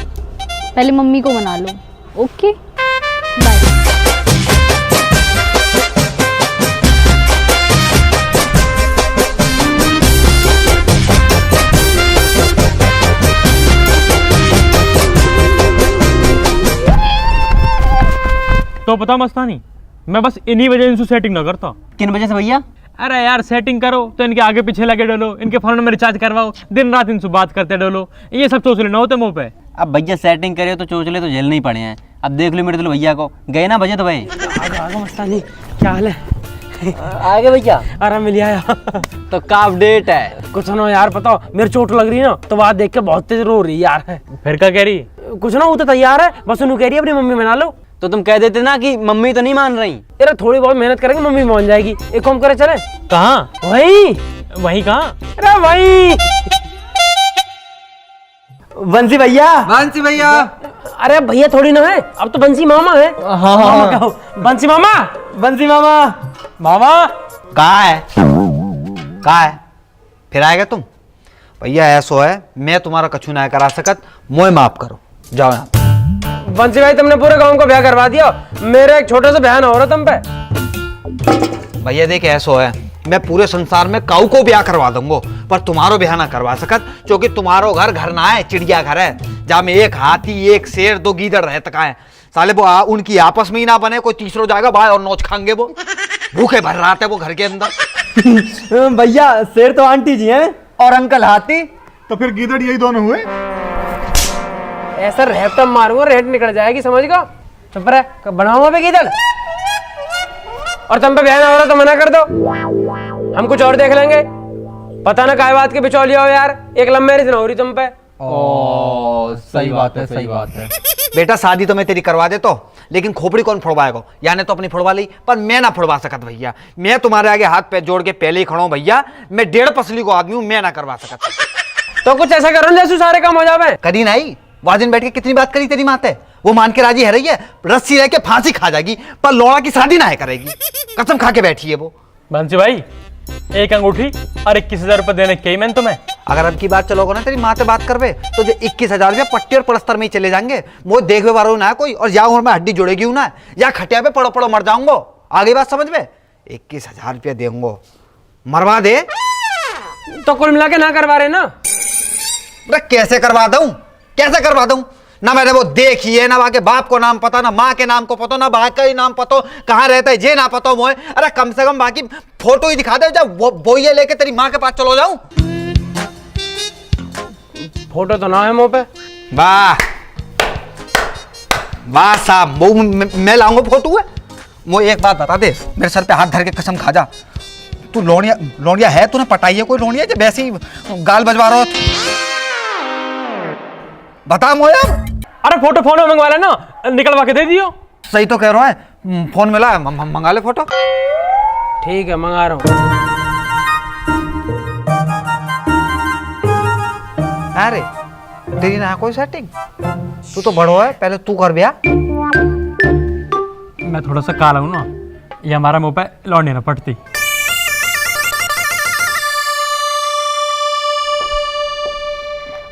पहले मम्मी को मना लो। Okay bye. क्यों पता मस्तानी, मैं बस इन्हीं वजह इनसे सेटिंग ना करता। किन वजह से भैया? अरे यार सेटिंग करो तो इनके आगे पीछे लगे डोलो, इनके फोन में रिचार्ज करवाओ, दिन रात इनसे बात करते डोलो, ये सब चोचले ना होते मुँह पे। अब भैया सेटिंग करे तो चोचले तो झेलने ही पड़े हैं। अब देख लो मेरे दिल भैया को, गए ना बजे तो भाई। आगे मस्तानी, क्या हाल है? आगे भैया आराम मिल आया। तो का अपडेट है? कुछ ना यार, बताओ मेरी चोट लग रही है ना, तो बात देख के बहुत तेज रो रही है यार। फिर क्या कह रही? कुछ ना, वो तो तैयार है, बस उन्हें कह रही है अपनी मम्मी मना लो। तो तुम कह देते ना कि मम्मी तो नहीं मान रही। अरे थोड़ी बहुत मेहनत करेंगे, मम्मी मान जाएगी। एक काम करे चले। कहाँ? वही वही कहाँ? अरे वही बंसी भैया। बंसी भैया। अरे भैया थोड़ी ना है, अब तो बंसी मामा है। मामा कहो, बंसी मामा। बंसी मामा। मामा कहाँ है? फिर आएगा तुम? भैया ऐसो है, मैं तुम्हारा कछु ना करा सकत, मोए माफ करो, जाओ यहाँ। बंसी भाई तुमने पूरे गांव को ब्याह करवा दिया, मेरा एक छोटा सा बहन हो रहा तुम पे। भैया देख ऐसो है, मैं पूरे संसार में काऊ को ब्याह करवा दूंगा, पर तुम्हारो ब्याह ना करवा सकत, क्योंकि तुम्हारो घर ना है, चिड़िया घर है, जहाँ में एक हाथी, एक शेर, 2 गीदड़ रहते का है। साले वो उनकी आपस में ही ना बने, कोई तीसरो जाएगा बाहर और नोच खाएंगे, वो भूखे भर रहा है वो घर के अंदर। भैया शेर तो आंटी जी हैं और अंकल हाथी। तो फिर गीदड़ यही दोनों हुए। ऐसा रेट मारूंगा, रेट निकल जाएगी, समझ गो। चुप रहे, बनाऊंगा पे किधर। और तुम पे बहन हो रहा तो मना कर दो, हम कुछ और देख लेंगे। पता ना काय बात के बिचौलिया हो यार, एक लव मैरिज ना हो रही तुम पे। सही बात है, सही बात है। बेटा शादी तो मैं तेरी करवा देता हूँ, लेकिन खोपड़ी कौन फोड़वाएगा? यानी तो अपनी फोड़वा ली, पर मैं ना फोड़वा सकत भैया। मैं तुम्हारे आगे हाथ पैर जोड़ के पहले ही खड़ा हूँ भैया, मैं 1.5 पसली को आदमी हूँ, मैं ना करवा सकत। तो कुछ ऐसा करो जैसे सारे काम हो जावे। करी नहीं, वाजिन बैठ के कितनी बात करी तेरी माँ है, वो मान के राजी है रही है, रस्सी रह के फांसी खा जाएगी, पर लौड़ा की शादी ना है करेगी, कसम खा के बैठी है वो। बंसी भाई, एक अंगूठी और 21,000 रुपए देने के ही मैंने तुम्हें। अगर अब की बात चलोगे ना तेरी माँ से बात करवे, तो जो 21,000 रुपया पट्टी और पलस्तर में ही चले जाएंगे। वो देखवे वालों ना कोई, और या मैं हड्डी जोड़ेगी हूं ना, या खटिया पे पड़ो पड़ो मर जाऊंगा। आगे बात समझ में? 21,000 रुपया देंगे, मरवा दे। तो कुल मिला के ना करवा रहे ना। कैसे करवा दूं? कैसे करवा दूं? ना मैंने वो देखी है, ना वहां के बाप को नाम पता, ना माँ के नाम को पता, ना भाई का ही नाम पता, कहाँ रहता है ये ना पता मोए। अरे कम से कम बाकी फोटो ही दिखा दे, जब वो ये लेके तेरी माँ के पास चलो जाऊं। फोटो तो ना है मुंह पे। वाह वाह साहब, वो मैं लाऊंगा फोटो है। मुझे एक बात बता दे, मेरे सर पे हाथ धर के कसम खा जा, तू लोनिया है? तूने पटाई है कोई लोनिया जो वैसे ही गाल बजवा रहा हो? बता मोया। अरे फोटो फोन में मंगवा लेना, निकलवा के दे दियो। सही तो कह रहा है, फोन मिला है, मंगा ले फोटो। ठीक है, मंगा रहा हूँ। अरे तेरी ना कोई सेटिंग, तू तो बड़ो है, पहले तू कर ब्याह। मैं थोड़ा सा काला हूँ ना, ये हमारा मुंह पे लौंडी ना पड़ती।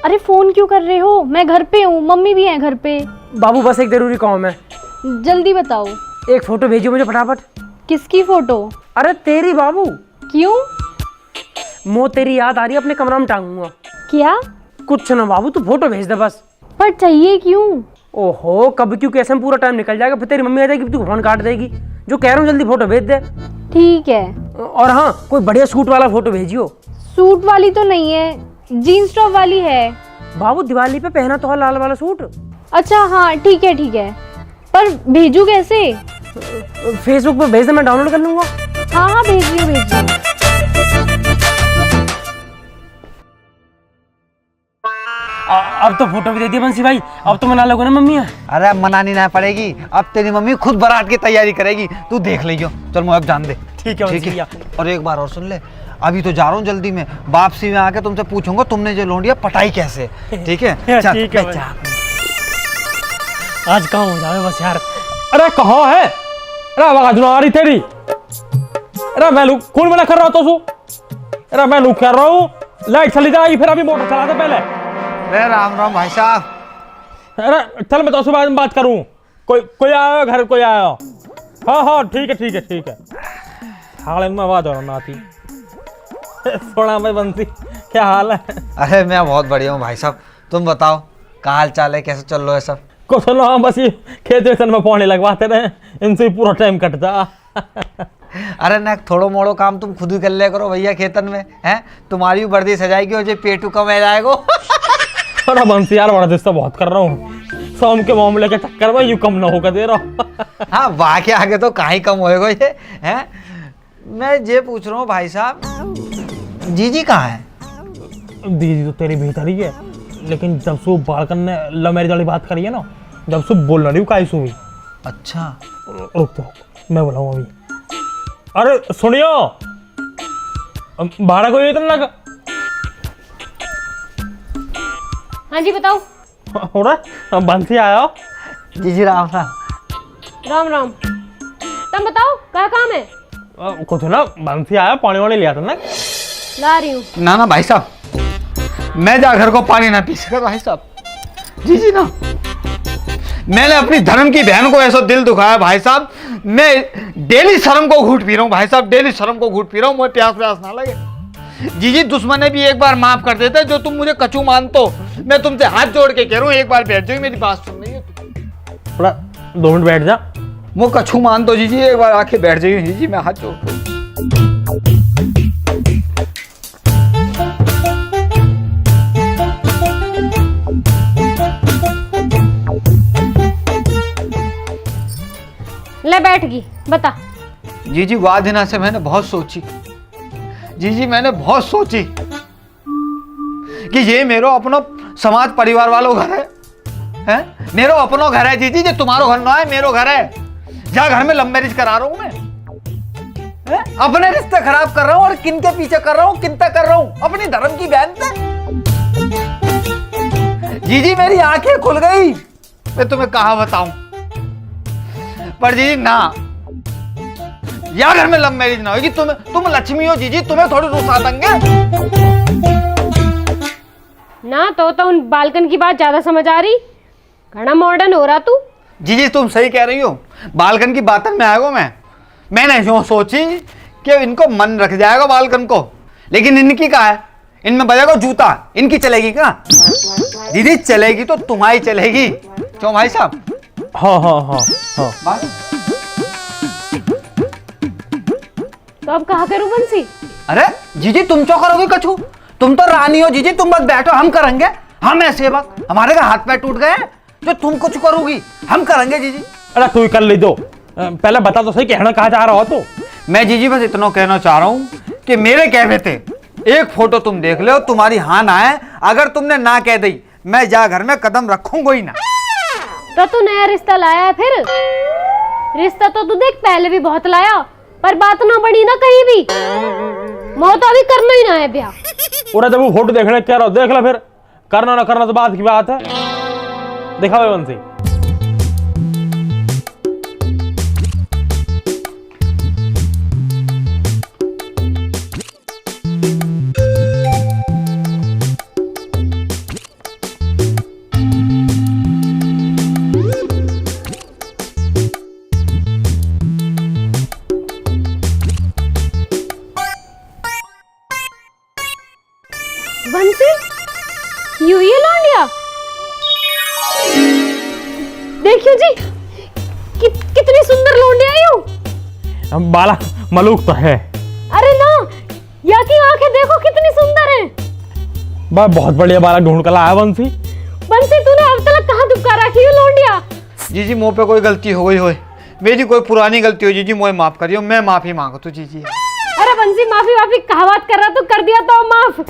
अरे फोन क्यों कर रहे हो? मैं घर पे हूँ, मम्मी भी है घर पे। बाबू बस एक जरूरी काम है। जल्दी बताओ। एक फोटो भेजियो मुझे फटाफट। किसकी फोटो? अरे तेरी बाबू। क्यों? मो तेरी याद आ रही है, अपने कमरा में टांगूंगा। क्या? कुछ ना बाबू, तू फोटो भेज दे बस। पर चाहिए क्यों? ओहो, कब क्यों कैसे में पूरा टाइम निकल जाएगा, फिर तेरी मम्मी आ जाएगी, तू फोन काट देगी। जो कह रहा हूँ जल्दी फोटो भेज दे। ठीक है। और हाँ, कोई बढ़िया सूट वाला फोटो भेजियो। सूट वाली तो नहीं है, जीन्स टॉप वाली है। बाबू दिवाली पे पहना तो है लाल वाला सूट। अच्छा हाँ ठीक है ठीक है, पर भेजू कैसे? फेसबुक पे भेज दे, मैं डाउनलोड कर लूंगा। हाँ हाँ भेज रही हूँ। अब तो फोटो भी दे दी बंसी भाई, अब तो मना लोगे ना मम्मी है। अरे मनानी ना पड़ेगी, अब तेरी मम्मी खुद बारात की तैयारी करेगी, तू देख लियो। चल मुझे अब जान दे। ठीक है बंसी भैया। और एक बार और सुन ले, अभी तो जा रहा हूँ जल्दी में, वापसी में आके तुमसे पूछूंगा तुमने जो लोंडिया पटाई कैसे। ठीक है? चल, ठीक है मैं जा। आज काम हो जाए बस यार। अरे कहाँ है? अरे आवाज ना आ रही तेरी। अरे मैं लुक कौन मना कर रहा तो सु? अरे मैं लुक कर रहा हूँ, लाइट चली जाएगी, फिर अभी मोटर चला दे पहले। अरे राम राम भाई साहब। अरे चल मैं तो सुबह में बात करूँ। कोई आया घर, कोई आया? हाँ हाँ ठीक है ठीक है ठीक है। हाल में आवाज और ना आती। थोड़ा मैं बंसी, क्या हाल है? अरे मैं बहुत बढ़िया हूँ भाई साहब, तुम बताओ क्या हाल चाल है, कैसे चल रहा है सब? कुछ ना, हम बस ये खेत वेतन में पानी लगवाते रहे, इनसे ही पूरा टाइम कटता। अरे ना थोड़ो मोड़ो काम तुम खुद ही कर लिया करो भैया खेतन में, हैं? तुम्हारी वर्दी सजाएगी और जो पेटू कम आ जाएगा। अरे बंसी यार, बड़ा दिस्ता बहुत कर रहा हूँ, शाम के मामले के चक्कर में यूं कम ना होकर दे रहा हूँ। हाँ वाह के आगे तो कहीं कम होएगा ये, हैं? मैं ये पूछ रहा हूँ भाई साहब, जीजी कहाँ है? दीदी तो तेरी भीतर ही है, लेकिन जब से बालकन ने लव मैरिज वाली बात करी है ना, जब से बोल रही हूँ काई सुई। अच्छा रुक तो, मैं बुलाऊँ अभी। अरे सुनियो, भाड़ा कोई इतना लगा। हाँ जी बताओ। हो रहा बंसी आया हो। जीजी राम राम। राम राम। तुम बताओ क्या काम है? कुछ ना, बंसी आया, पानी वानी लिया था ना। ला रही हूँ। ना ना भाई साहब, मैं जा घर को पानी ना पी सका भाई साहब। जीजी ना, मैंने अपनी धर्म की बहन को ऐसा दिल दुखाया भाई साहब, मैं डेली शर्म को घूट पी रहा हूँ भाई साहब, डेली शर्म को घूट पी रहा हूँ, मुझे प्यास प्यास ना लगे। जीजी दुश्मन ने भी एक बार माफ कर देते, जो तुम मुझे कचू मानतो, मैं तुमसे हाथ जोड़ के कह रहा हूँ एक बार बैठ जाओ, मेरी बात सुन रही है। थोड़ा 2 मिनट बैठ जा। वो कछू मान दो जीजी, एक बार आके बैठ जाइए जीजी, मैं हाथ जोड़। ले बैठ गई, बता। जीजी वाह दिना से मैंने बहुत सोची, जीजी मैंने बहुत सोची कि ये मेरो अपनो समाज परिवार वालों घर है? मेरो अपनो घर है जीजी, ये तुम्हारो घर ना है, मेरो घर है। जा घर में लव मैरिज करा रहा हूं मैं, हैं? अपने रिश्ते खराब कर रहा हूं, और किन के पीछे कर रहा हूं, किन तक कर रहा हूं? अपनी धर्म की बहन से। जीजी मेरी आंखें खुल गई, मैं तुम्हें कहा बताऊं, पर जीजी ना, या घर में लव मैरिज ना होगी। तुम लक्ष्मी हो जीजी, तुम्हें थोड़ी रुसा देंगे ना। तो उन बालकन की बात ज्यादा समझ आ रही, घना मॉडर्न हो रहा तू। जीजी तुम सही कह रही हो, बालकन की बातन में आएगा मैंने यूं सोची कि इनको मन रख जाएगा बालकन को, लेकिन इनकी क्या है, इनमें बजेगा जूता, इनकी चलेगी क्या? दीदी चलेगी तो तुम्हारी चलेगी, क्यों भाई साहब? हाँ हाँ हाँ हाँ। तो अब कहा करूं बंसी? अरे जीजी तुम क्यों करोगे कछू? तुम तो रानी हो जीजी, तुम बस बैठो, हम करेंगे। हम है सेवक, हमारे का हाथ पैर टूट गए, जो तुम कुछ करोगी हम करेंगे जीजी। अरे तू कर ले दो, पहले बता तो सही, कहना कहाँ चाह रहा हो तू? मैं जीजी बस इतना कहना चाह रहा हूँ कि मेरे कहने थे एक फोटो तुम देख लो, तुम्हारी हाँ ना है, अगर तुमने ना कह दी मैं जा घर में कदम रखूंगा ही ना। तो तू नया रिश्ता लाया है फिर? रिश्ता तो तू देख पहले भी बहुत लाया, पर बात ना बनी ना कहीं भी। मैं तो अभी करना ही ना है ब्याह। और जब वो फोटो देखने कह रहा हो, देख लो फिर, करना ना करना तो बात की बात है। दिखाओ बंसी। बंसी, यू ये लौंडिया देखियो जी, कितनी सुंदर लौंडिया यू। बाला मलूक तो है। अरे ना, या की आंखें देखो कितनी सुंदर हैं। बहुत बढ़िया बाला ढूंढ कर लाया बंसी। बंसी तूने अब तक कहाँ दुबका रखी है लौंडिया? जीजी मुंह पे कोई गलती हो गई हो, मेरी कोई पुरानी गलती हो जीजी, मुझे माफ करियो, मैं माफी मांगू तू जीजी। अरे बंसी माफी कहा बात कर रहा, तू कर दिया तो माफ।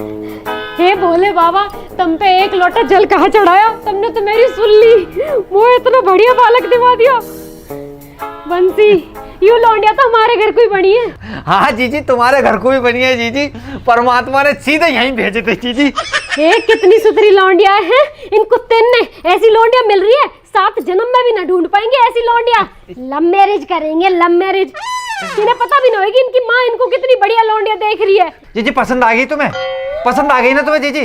हे भोले बाबा, तुम पे एक लोटा जल कहाँ चढ़ाया, तुमने तो मेरी सुन ली, मुझे इतना बढ़िया बालक दिवा दिया। बंसी, यू लौंडिया तो हमारे घर को ही बनी है। हाँ जीजी तुम्हारे घर को भी बनी है जीजी, परमात्मा ने सीधे यहीं भेजे थे जीजी। हे कितनी सुथरी लौंडिया है, इन कुत्ते ने ऐसी लौंडिया मिल रही है, 7 जन्म में भी ना ढूंढ पाएंगे ऐसी लौंडिया। लव मैरिज करेंगे, लव मैरिज। इन्हें पता भी नहीं होगी इनकी माँ इनको कितनी बढ़िया लौंडिया देख रही है। जीजी पसंद आ गई तुम्हें? पसंद आ गई ना तुम्हें जीजी?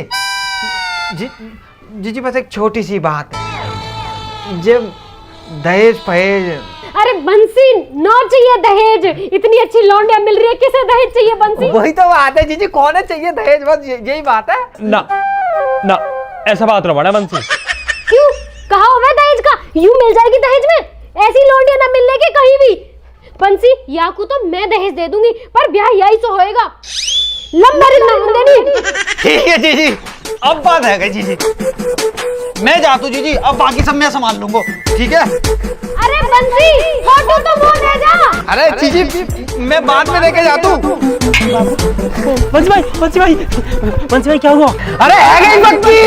जीजी बस एक छोटी सी बात, जब दहेज फहेज। अरे बंसी, नो चाहिए दहेज, इतनी अच्छी लौंडिया मिल रही है, किसे दहेज चाहिए बंसी? वही तो बात है जीजी, कौन है चाहिए दहेज, बस यही बात है ना ना, ऐसा बात ना बना बंसी। क्यों, कहा हुआ दहेज का? यूं मिल जाएगी दहेज में, ऐसी लौंडिया ना मिलने की कहीं भी। बंसी याकू तो मैं दहेज दे दूंगी, पर ब्याह यही तो होएगा, लव मैरिज ना होने देनी। ठीक है जीजी, अब बात है गई जीजी, मैं जाता हूँ जीजी, अब बाकी सब मैं संभाल लूंगा, ठीक है। अरे बंसी फोटो तो वो दे जा। अरे जीजी मैं बाद में लेके जाता हूँ। बंसी भाई क्या हुआ? अरे है गई बच्ची।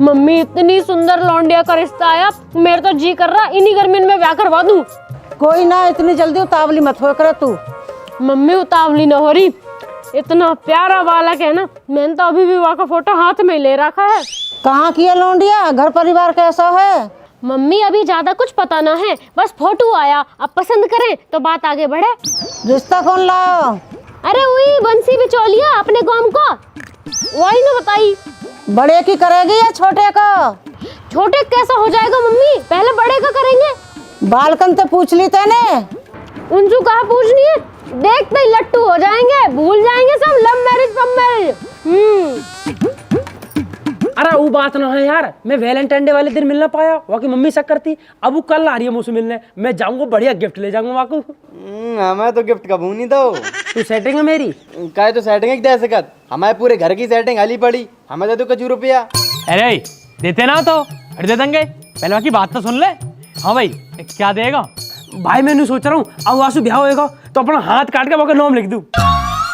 मम्मी इतनी सुंदर लौंडिया का रिश्ता आया, मेरा तो जी कर रहा इन्हीं गर्मी में ब्याह करवा दूं। कोई ना, इतनी जल्दी उतावली मत हो कर तू। मम्मी उतावली न हो रही, इतना प्यारा बालक है ना, मैंने तो अभी विवाह का फोटो हाथ में ले रखा है। कहाँ की है लौंडिया, घर परिवार कैसा है? मम्मी अभी ज्यादा कुछ पता ना है, बस फोटो आया, अब पसंद करें तो बात आगे बढ़े। रिश्ता कौन लाओ? अरे वही बंसी बिचौलिया अपने गांव का, वही ना बताई। बड़े की करेगी या छोटे का? छोटे कैसा हो जाएगा मम्मी, पहले बड़े का करेंगे। बालकन तो पूछ ली तेने? उनसे कहा पूछनी है, देखते ही लट्टू हो जाएंगे, भूल जाएंगे सब लव मैरिज पम मैरिज। अरे वो बात ना है यार, मैं वैलेंटाइन डे वाले दिन मिल ना पाया, वहाँ की मम्मी शक करती, अब वो कल आ रही है मुझसे मिलने, मैं जाऊंगा बढ़िया गिफ्ट ले जाऊंगा वहाँ को। हमें तो गिफ्ट कबू नहीं दो। तू सेटिंग है मेरी? काय तो सेटिंग दे सकत, हमारे पूरे घर की सेटिंग हली पड़ी, हमें दे दो कुछ रुपया। अरे देते ना तो अरे दे देंगे, पहले बाकी बात तो सुन ले। हाँ भाई क्या देगा? भाई मैंने सोच रहा हूँ अब वासु ब्याह होएगा तो अपना हाथ काट के वहाँ नाम लिख दूँ।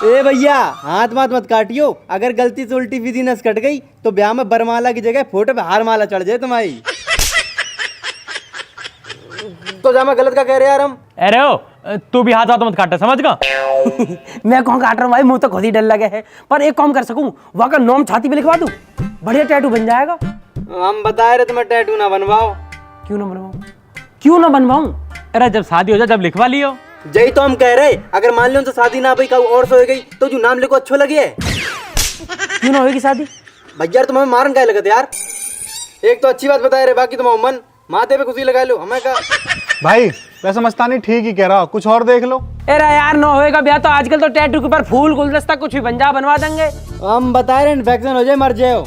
ए भैया हाथ मत काटियो, अगर गलती से उल्टी सीधी नस कट गई तो ब्याह में बरमाला की जगह फोटो पे हार माला चढ़ जाए तुम्हारी। तो जा मैं गलत का कह रहे यार हम। अरे ओ तू भी हाथ मत काटे, समझ गा? मैं कौन काट रहा हूँ भाई, मुंह तो खुद ही डर लगे है, पर एक काम कर सकूँ, वहाँ का नाम छाती पे लिखवा दूँ, बढ़िया टैटू बन जाएगा। हम बता रहे तुम्हें टैटू ना बनवाओ। क्यों ना बनवाऊँ? अरे जब शादी हो जाए जब लिखवा लियो। जय तो हम कह रहे, अगर मान लो तो शादी ना भाई और से हो गई तो जो नाम लिखो अच्छो लगे। क्यों ना होगी शादी? भैया तुम हमें मारन क्या लगत यार, एक तो अच्छी बात बता रहे, बाकी तुम मन माथे पे खुशी लगा लो हमें का। भाई वैसे मस्तानी ठीक ही कह रहा, कुछ और देख लो। अरे यार ना होएगा ब्याह तो आजकल तो टैटू के ऊपर फूल गुलदस्ता कुछ भी बन जा, बनवा देंगे। हम बता रहे इन्फेक्शन हो जाए मर जाओ।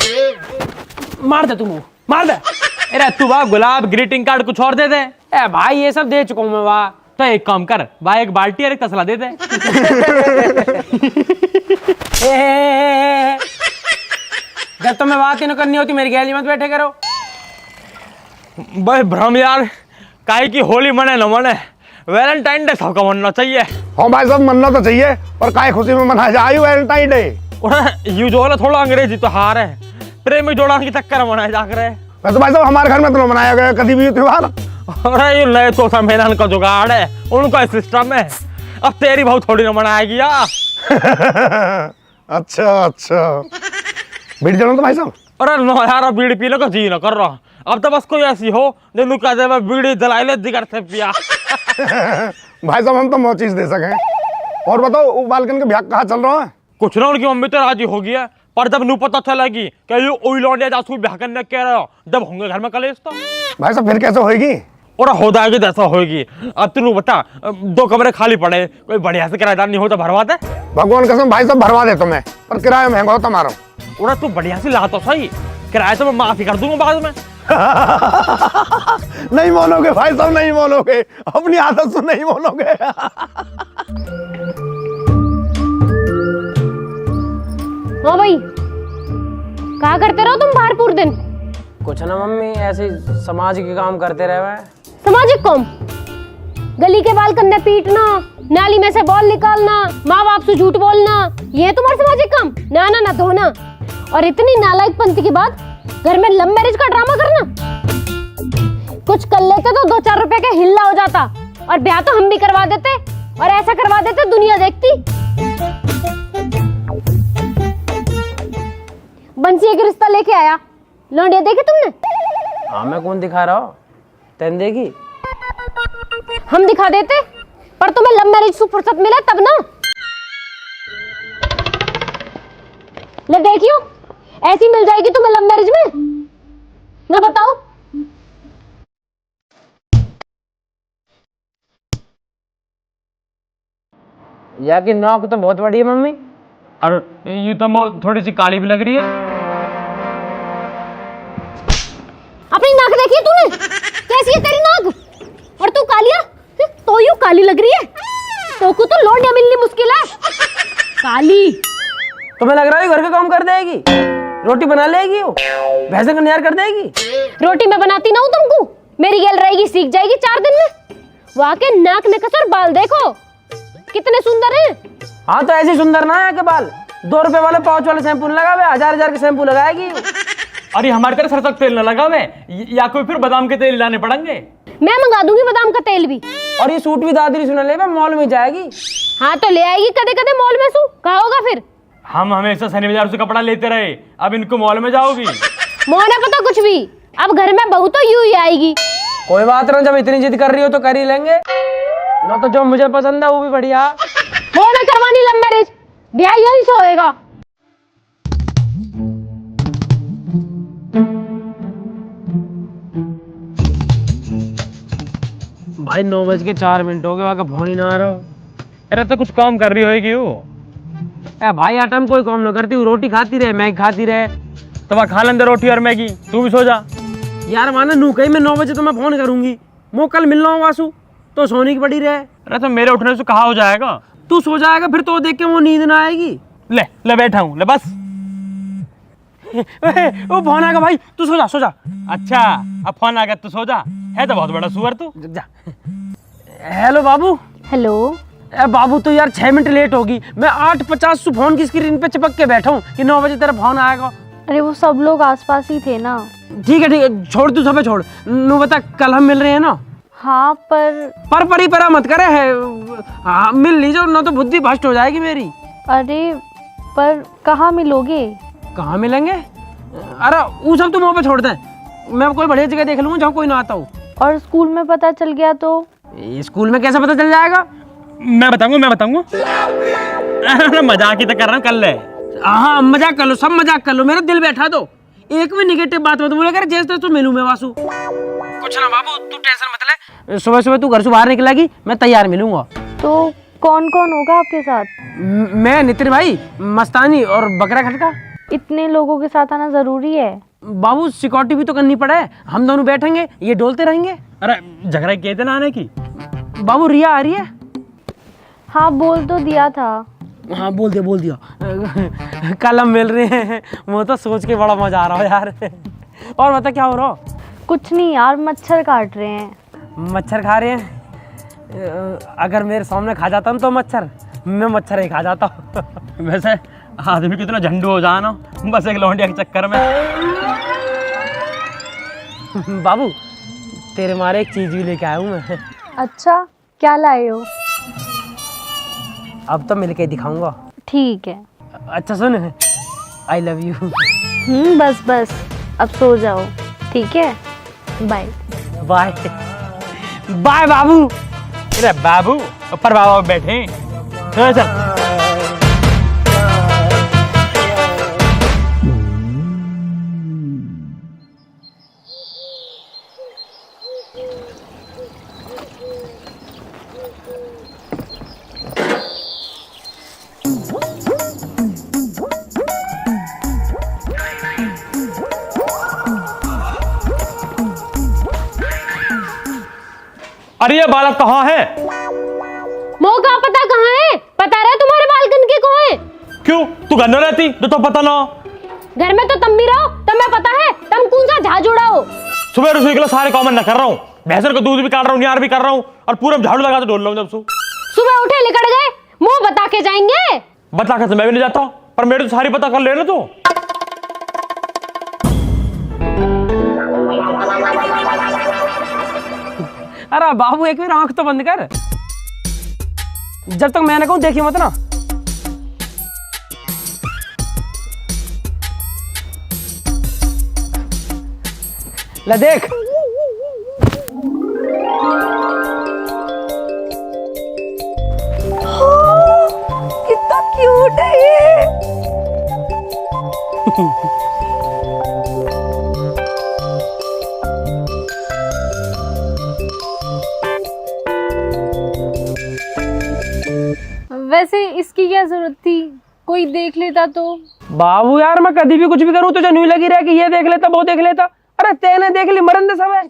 मार दे तुम, मार दे। अरे तू वाह गुलाब ग्रीटिंग कार्ड कुछ और दे दे। ए भाई ये सब दे चुका हूँ मैं वाह। तो एक काम कर भाई, एक बाल्टी और एक तसला दे दे। जब तो मैं बात ही ना करनी होती मेरी गैली मत बैठे करो। भाई भ्रम यार, काहे की होली मने न मने, वैलेंटाइन डे सबका मनना चाहिए। हाँ भाई सब मनना तो चाहिए, पर काय खुशी में मनाया जाए वैलेंटाइन डे। यू जो थोड़ा अंग्रेजी तो हार है, प्रेमी जोड़ा की चक्कर में मनाया जा रहे। वैसे भाई साहब हमारे घर में तो मनाया गया कभी भी त्योहार। अरे ये नए तो सम्मेलन का जुगाड़ है, उनका सिस्टम है, अब तेरी बहुत थोड़ी ना मनाएगी यार। अच्छा बीड़ी जलाऊं तो भाई साहब? अरे नो यार, अब बीड़ी पीने का जी ना कर रहा, अब तो बस कोई ऐसी हो जो लुका दे बीड़ी जलाई ले जिगर से पिया। भाई साहब हम तो बहुत चीज दे सके। और बताओ वो बालकन के ब्याह कहाँ चल रहा है? कुछ ना, उनकी मम्मी तो राजी हो गई है, पर जब नू पता चलेगी कि ये ओई लौंडिया जासू ब्याह करने कह रहे हो, जब होंगे घर में कलेश तो। भाई साहब फिर कैसे होएगी? और हो जाएगी जैसा होगी। अब तू बता, 2 कमरे खाली पड़े, कोई बढ़िया से किराएदार नहीं हो तो भरवा दे। भगवान कसम भाई साहब भरवा दे तुम्हें, पर किराया महंगा हो तुम्हारा। और तू बढ़िया से ला तो सही, किराया तो मैं माफी कर दूंगा बाद में। नहीं मानोगे भाई साहब, नहीं मानोगे, अपनी आदत से नहीं मानोगे। हाँ भाई क्या करते रहो तुम बाहर पूरे दिन? कुछ ना मम्मी, ऐसे समाज के काम करते रहे। सामाजिक काम? गली के बाल कंधे पीटना, नाली में से बॉल निकालना, माँ बाप से झूठ बोलना, ये तुम्हारा सामाजिक काम? ना धोना। और इतनी नालायकपंती के बाद घर में लव मैरिज का ड्रामा करना। कुछ कर लेते तो 2-4 रुपए का हिल्ला हो जाता, और ब्याह तो हम भी करवा देते, और ऐसा करवा देते दुनिया देखती। बंसी एक रिश्ता लेके आया, लौंडिया देखे तुमने? हाँ मैं कौन दिखा रहा हूँ, तेन देखी? हम दिखा देते, पर तुम्हें लव मैरिज से फुर्सत मिले तब ना। ले देखियो, ऐसी मिल जाएगी तुम्हें लव मैरिज में? ना बताओ। या की नौक तो बहुत बड़ी है मम्मी। और ये तो थोड़ी सी काली भी लग रही है। अपनी नाक देखी है तूने? कैसी है तेरी नाक? और तू कालिया? तो यूं काली लग रही है। तो को तो लौंडिया मिलनी मुश्किल है। काली। तुम्हें लग रहा है घर का काम कर देगी? रोटी बना लेगी वो? भैंसे का नियार कर देगी? रोटी मैं बनाती ना हूँ तुमको। मेरी गैल रहेगी, सीख जाएगी 4 दिन में। वहाँ के नाक नकस और बाल देखो कितने सुंदर हैं। हाँ तो ऐसे सुंदर ना है के बाल। 2 रुपए वाले पाउच वाले शैम्पू लगा हुए, 1000 के शैम्पू लगाएगी। अरे हमारे तरह सरसों का तेल न लगा हुए, या कोई फिर बादाम के तेल लाने पड़ेंगे। मैं मंगा दूंगी बादाम का तेल भी। और ये सूट भी दादरी सुन ले, मॉल में जाएगी। हाँ तो ले आएगी कदे कदे मॉल में सू। कहा होगा फिर? हम हमेशा सनी बाजार से कपड़ा लेते रहे, अब इनको मॉल में जाओगी? मोने पता कुछ भी। अब घर में बहू तो यूं ही आएगी। कोई बात ना, जब इतनी जिद कर रही हो तो कर ही लेंगे ना। तो जो मुझे पसंद है वो भी बढ़िया। मोने करवानी लव मैरिज, ब्याह यहीं से होएगा। भाई 9:04 हो गए, वहाँ का फोन ही ना आ रहा। अरे तो कुछ काम कर रही होगी वो। भाई आटम कोई काम ना करती हूँ, रोटी खाती रहे, मैगी खाती रहे। तो वहाँ खा लेंदे रोटी और मैगी, तू भी सो जा। यार माना नू कहीं मैं 9 बजे तो मैं फोन करूंगी। मैं कल मिल रहा हूँ वासु, तो सोने की पड़ी रहे। अरे तो मेरे उठने से कहा हो जाएगा? तू सो जाएगा फिर तो देख के वो नींद ना आएगी। ले ले बैठा हूँ, ले बस। वो फोन आ गया भाई, तू सो जा सो जा। अच्छा अब फोन आ गया तो सो जा। है तो बहुत बड़ा सुअर तू। जा। हेलो बाबू। हेलो। बाबू तो यार 6 मिनट लेट होगी। मैं 8:50 से फोन की स्क्रीन पे चिपक के बैठा हूँ कि 9 बजे तेरा फोन आएगा। अरे वो सब लोग आसपास ही थे ना। ठीक है छोड़, तू सब छोड़। नू बता कल हम मिल रहे हैं ना? हाँ पर परी परा मत करे है। हाँ मिल लीजिए ना तो बुद्धि भ्रष्ट हो जाएगी मेरी। अरे पर कहाँ मिलोगे? कहाँ मिलेंगे? अरे वो सब तुम वहाँ पे छोड़ दे। मैं कोई बढ़िया जगह देख लूंगा जहाँ कोई ना आता हो। और स्कूल में पता चल गया तो? स्कूल में कैसे पता चल जाएगा? मैं बताऊंगा। मजाक ही तो कर रहा हूँ, कर ले। हाँ मजाक कर लो, सब मजाक कर लो, मेरा दिल बैठा दो। एक भी निगेटिव बात मत बोले कर, जैसे तो मिलूं मैं वासु। कुछ ना बाबू तू टेंशन मत ले। सुबह सुबह तू घर से बाहर निकलेगी, मैं तैयार मिलूंगा। तो कौन कौन होगा आपके साथ? मैं, नितिन भाई, मस्तानी और बकरा खटका। इतने लोगों के साथ आना जरूरी है? बाबू सिक्योरिटी भी तो करनी पड़े। हम दोनों बैठेंगे, ये डोलते रहेंगे। अरे झगड़ा किए थे ना आने की? बाबू रिया आ रही है? हाँ बोल तो दिया था। हाँ बोल दिया। कल हम मिल रहे हैं। वो तो सोच के बड़ा मजा आ रहा है यार। और बता क्या हो रहा? कुछ नहीं यार, मच्छर काट रहे हैं। मच्छर खा रहे हैं? अगर मेरे सामने खा जाता ना तो मच्छर, मैं मच्छर ही खा जाता। वैसे आदमी कितना झंडू हो जाना बस एक लौंडिया के चक्कर में। बाबू तेरे मारे एक चीज भी लेके आया हूँ मैं। अच्छा क्या लाए हो? अब तो मिलके दिखाऊंगा। ठीक है। अच्छा सुन, आई लव यू। बस अब सो जाओ। ठीक है, बाय। बाय बाय बाबू। अरे बाबू ऊपर बाबा बैठे। चल अरे ये बालक कहाँ है? मौका पता कहाँ है? पता रहे तुम्हारे बालकन के कहाँ है? क्यों तू घर न रहती तो पता ना? घर में तो तुम भी रहो, तुम्हें पता है तुम कौन सा झाझुड़ा हो। सुबह रसोई के लिए सारे काम मैं कर रहा हूँ, भैंसर का दूध भी काट रहा हूँ, नियार भी कर रहा हूँ और पूरा झाड़ू लगा के ढोल रहा हूँ। जब सुबह उठे लिकड़ गए, मुंह बता के जाएंगे। बता के मैं भी नहीं जाता, पर मेरे तो सारी पता कर ले ना तू। अरे बाबू एक बार आंख तो बंद कर। जब तक मैं ना कहूं देखिए मत ना। ले देख। कितना क्यूट है ये। वैसे इसकी क्या जरूरत थी, कोई देख लेता तो। बाबू यार मैं कभी भी कुछ भी करूँ तुझे न्यू लगी रहा कि ये देख लेता वो देख लेता। अरे तेने देख ली मरन दे सब है।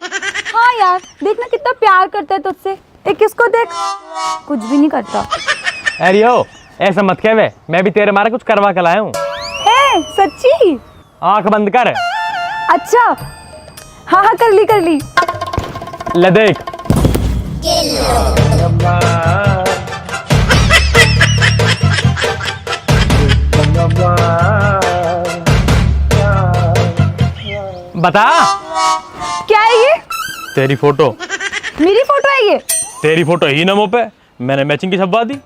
हाँ यार, देखना कितना प्यार करता है तुझसे। एक किसको देख, कुछ भी नहीं करता। अरे ओ ऐसा मत कह वे, मैं भी तेरे मारे कुछ करवा के लाया हूँ। है सच्ची? आंख बंद कर। अच्छा हाँ हाँ, कर ली। ले देख। बता क्या है ये? तेरी फोटो। मेरी फोटो है ये? तेरी फोटो ही नमो पे मैंने मैचिंग की छपवा दी।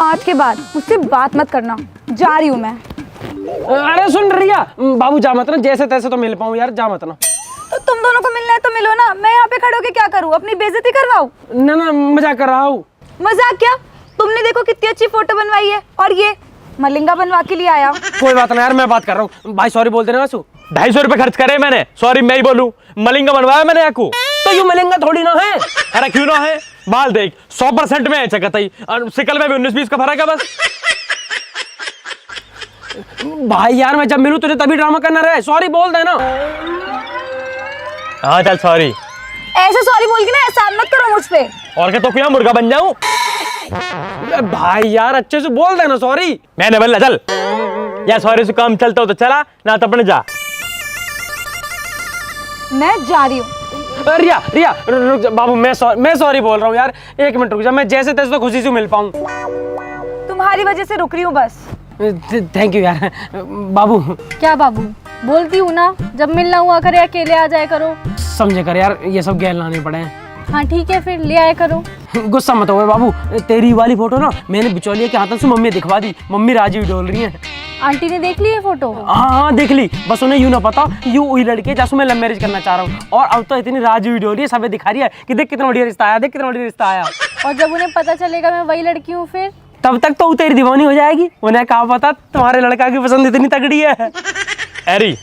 आज के बाद मुझसे बात मत करना, जा रही हूँ मैं। अरे सुन रिया, बाबू जा मत ना, जैसे तैसे तो मिल पाऊँ यार, जा मत ना। तो तुम दोनों को मिलना है तो मिलो ना, मैं यहाँ पे खड़े होके क्या करूँ, अपनी बेइज्जती करवाऊँ? ना मजाक कर रहा हूँ। मजाक क्या, तुमने देखो कितनी अच्छी फोटो बनवाई है, और ये मलिंगा बनवा के लिए आया। कोई बात ना यार, मैं बात कर रहा हूँ। भाई सॉरी बोल देना वासु। 250 रुपए खर्च करे मैंने, सॉरी मैं ही बोलूं। मलिंगा बनवाया मैंने आपको। तो यू मलिंगा थोड़ी ना है। अरे क्यों ना है, बाल देख 100% में है चकतई, और सिकल में भी 19-20 का फर्क है बस। भाई यार मैं जब मिलूं तुझे तभी ड्रामा करना रहे, सॉरी बोल देना। हाँ चल सॉरी। ऐसे सॉरी बोल के ना एहसान मत करो मुझ पे। और क्या तो क्या मुर्गा बन जाऊं? भाई यार अच्छे से बोल देना सॉरी। मैंने बोला चल या सॉरी से काम चलता हो तो चला, ना तो अपने जा। मैं जा रही हूँ। रिया रुक जा बाबू, मैं सॉरी बोल रहा हूँ यार, 1 मिनट रुक जा, मैं जैसे तैसे तो खुशी से मिल पाऊँ। तुम्हारी वजह से रुक रही हूँ बस। थैंक यू यार। बाबू क्या बाबू, बोलती हूँ ना जब मिलना हुआ करे अकेले आ जाया करो। समझे कर यार, ये सब गैल लाने पड़े हैं। हाँ ठीक है, फिर ले आया करो। गुस्सा मत हो बाबू, तेरी वाली फोटो ना मैंने बिचौलिया के हाथों से मम्मी दिखवा दी, मम्मी राजी हुई डोल रही है। आंटी ने देख ली है फोटो? हाँ देख ली, बस उन्हें यूं ना पता यू वही लड़के जैसे मैं लव मैरिज करना चाह रहा हूँ, और अब तो इतनी राजी हुई डोल रही है, सब दिखा रही है कि देख कितना बढ़िया रिश्ता आया, देख कितना बढ़िया रिश्ता आया। और जब उन्हें पता चलेगा मैं वही लड़की हूँ फिर? तब तक तो तेरी दीवानी हो जाएगी, उन्हें कहा पता तुम्हारे लड़का की पसंद इतनी तगड़ी है। अरे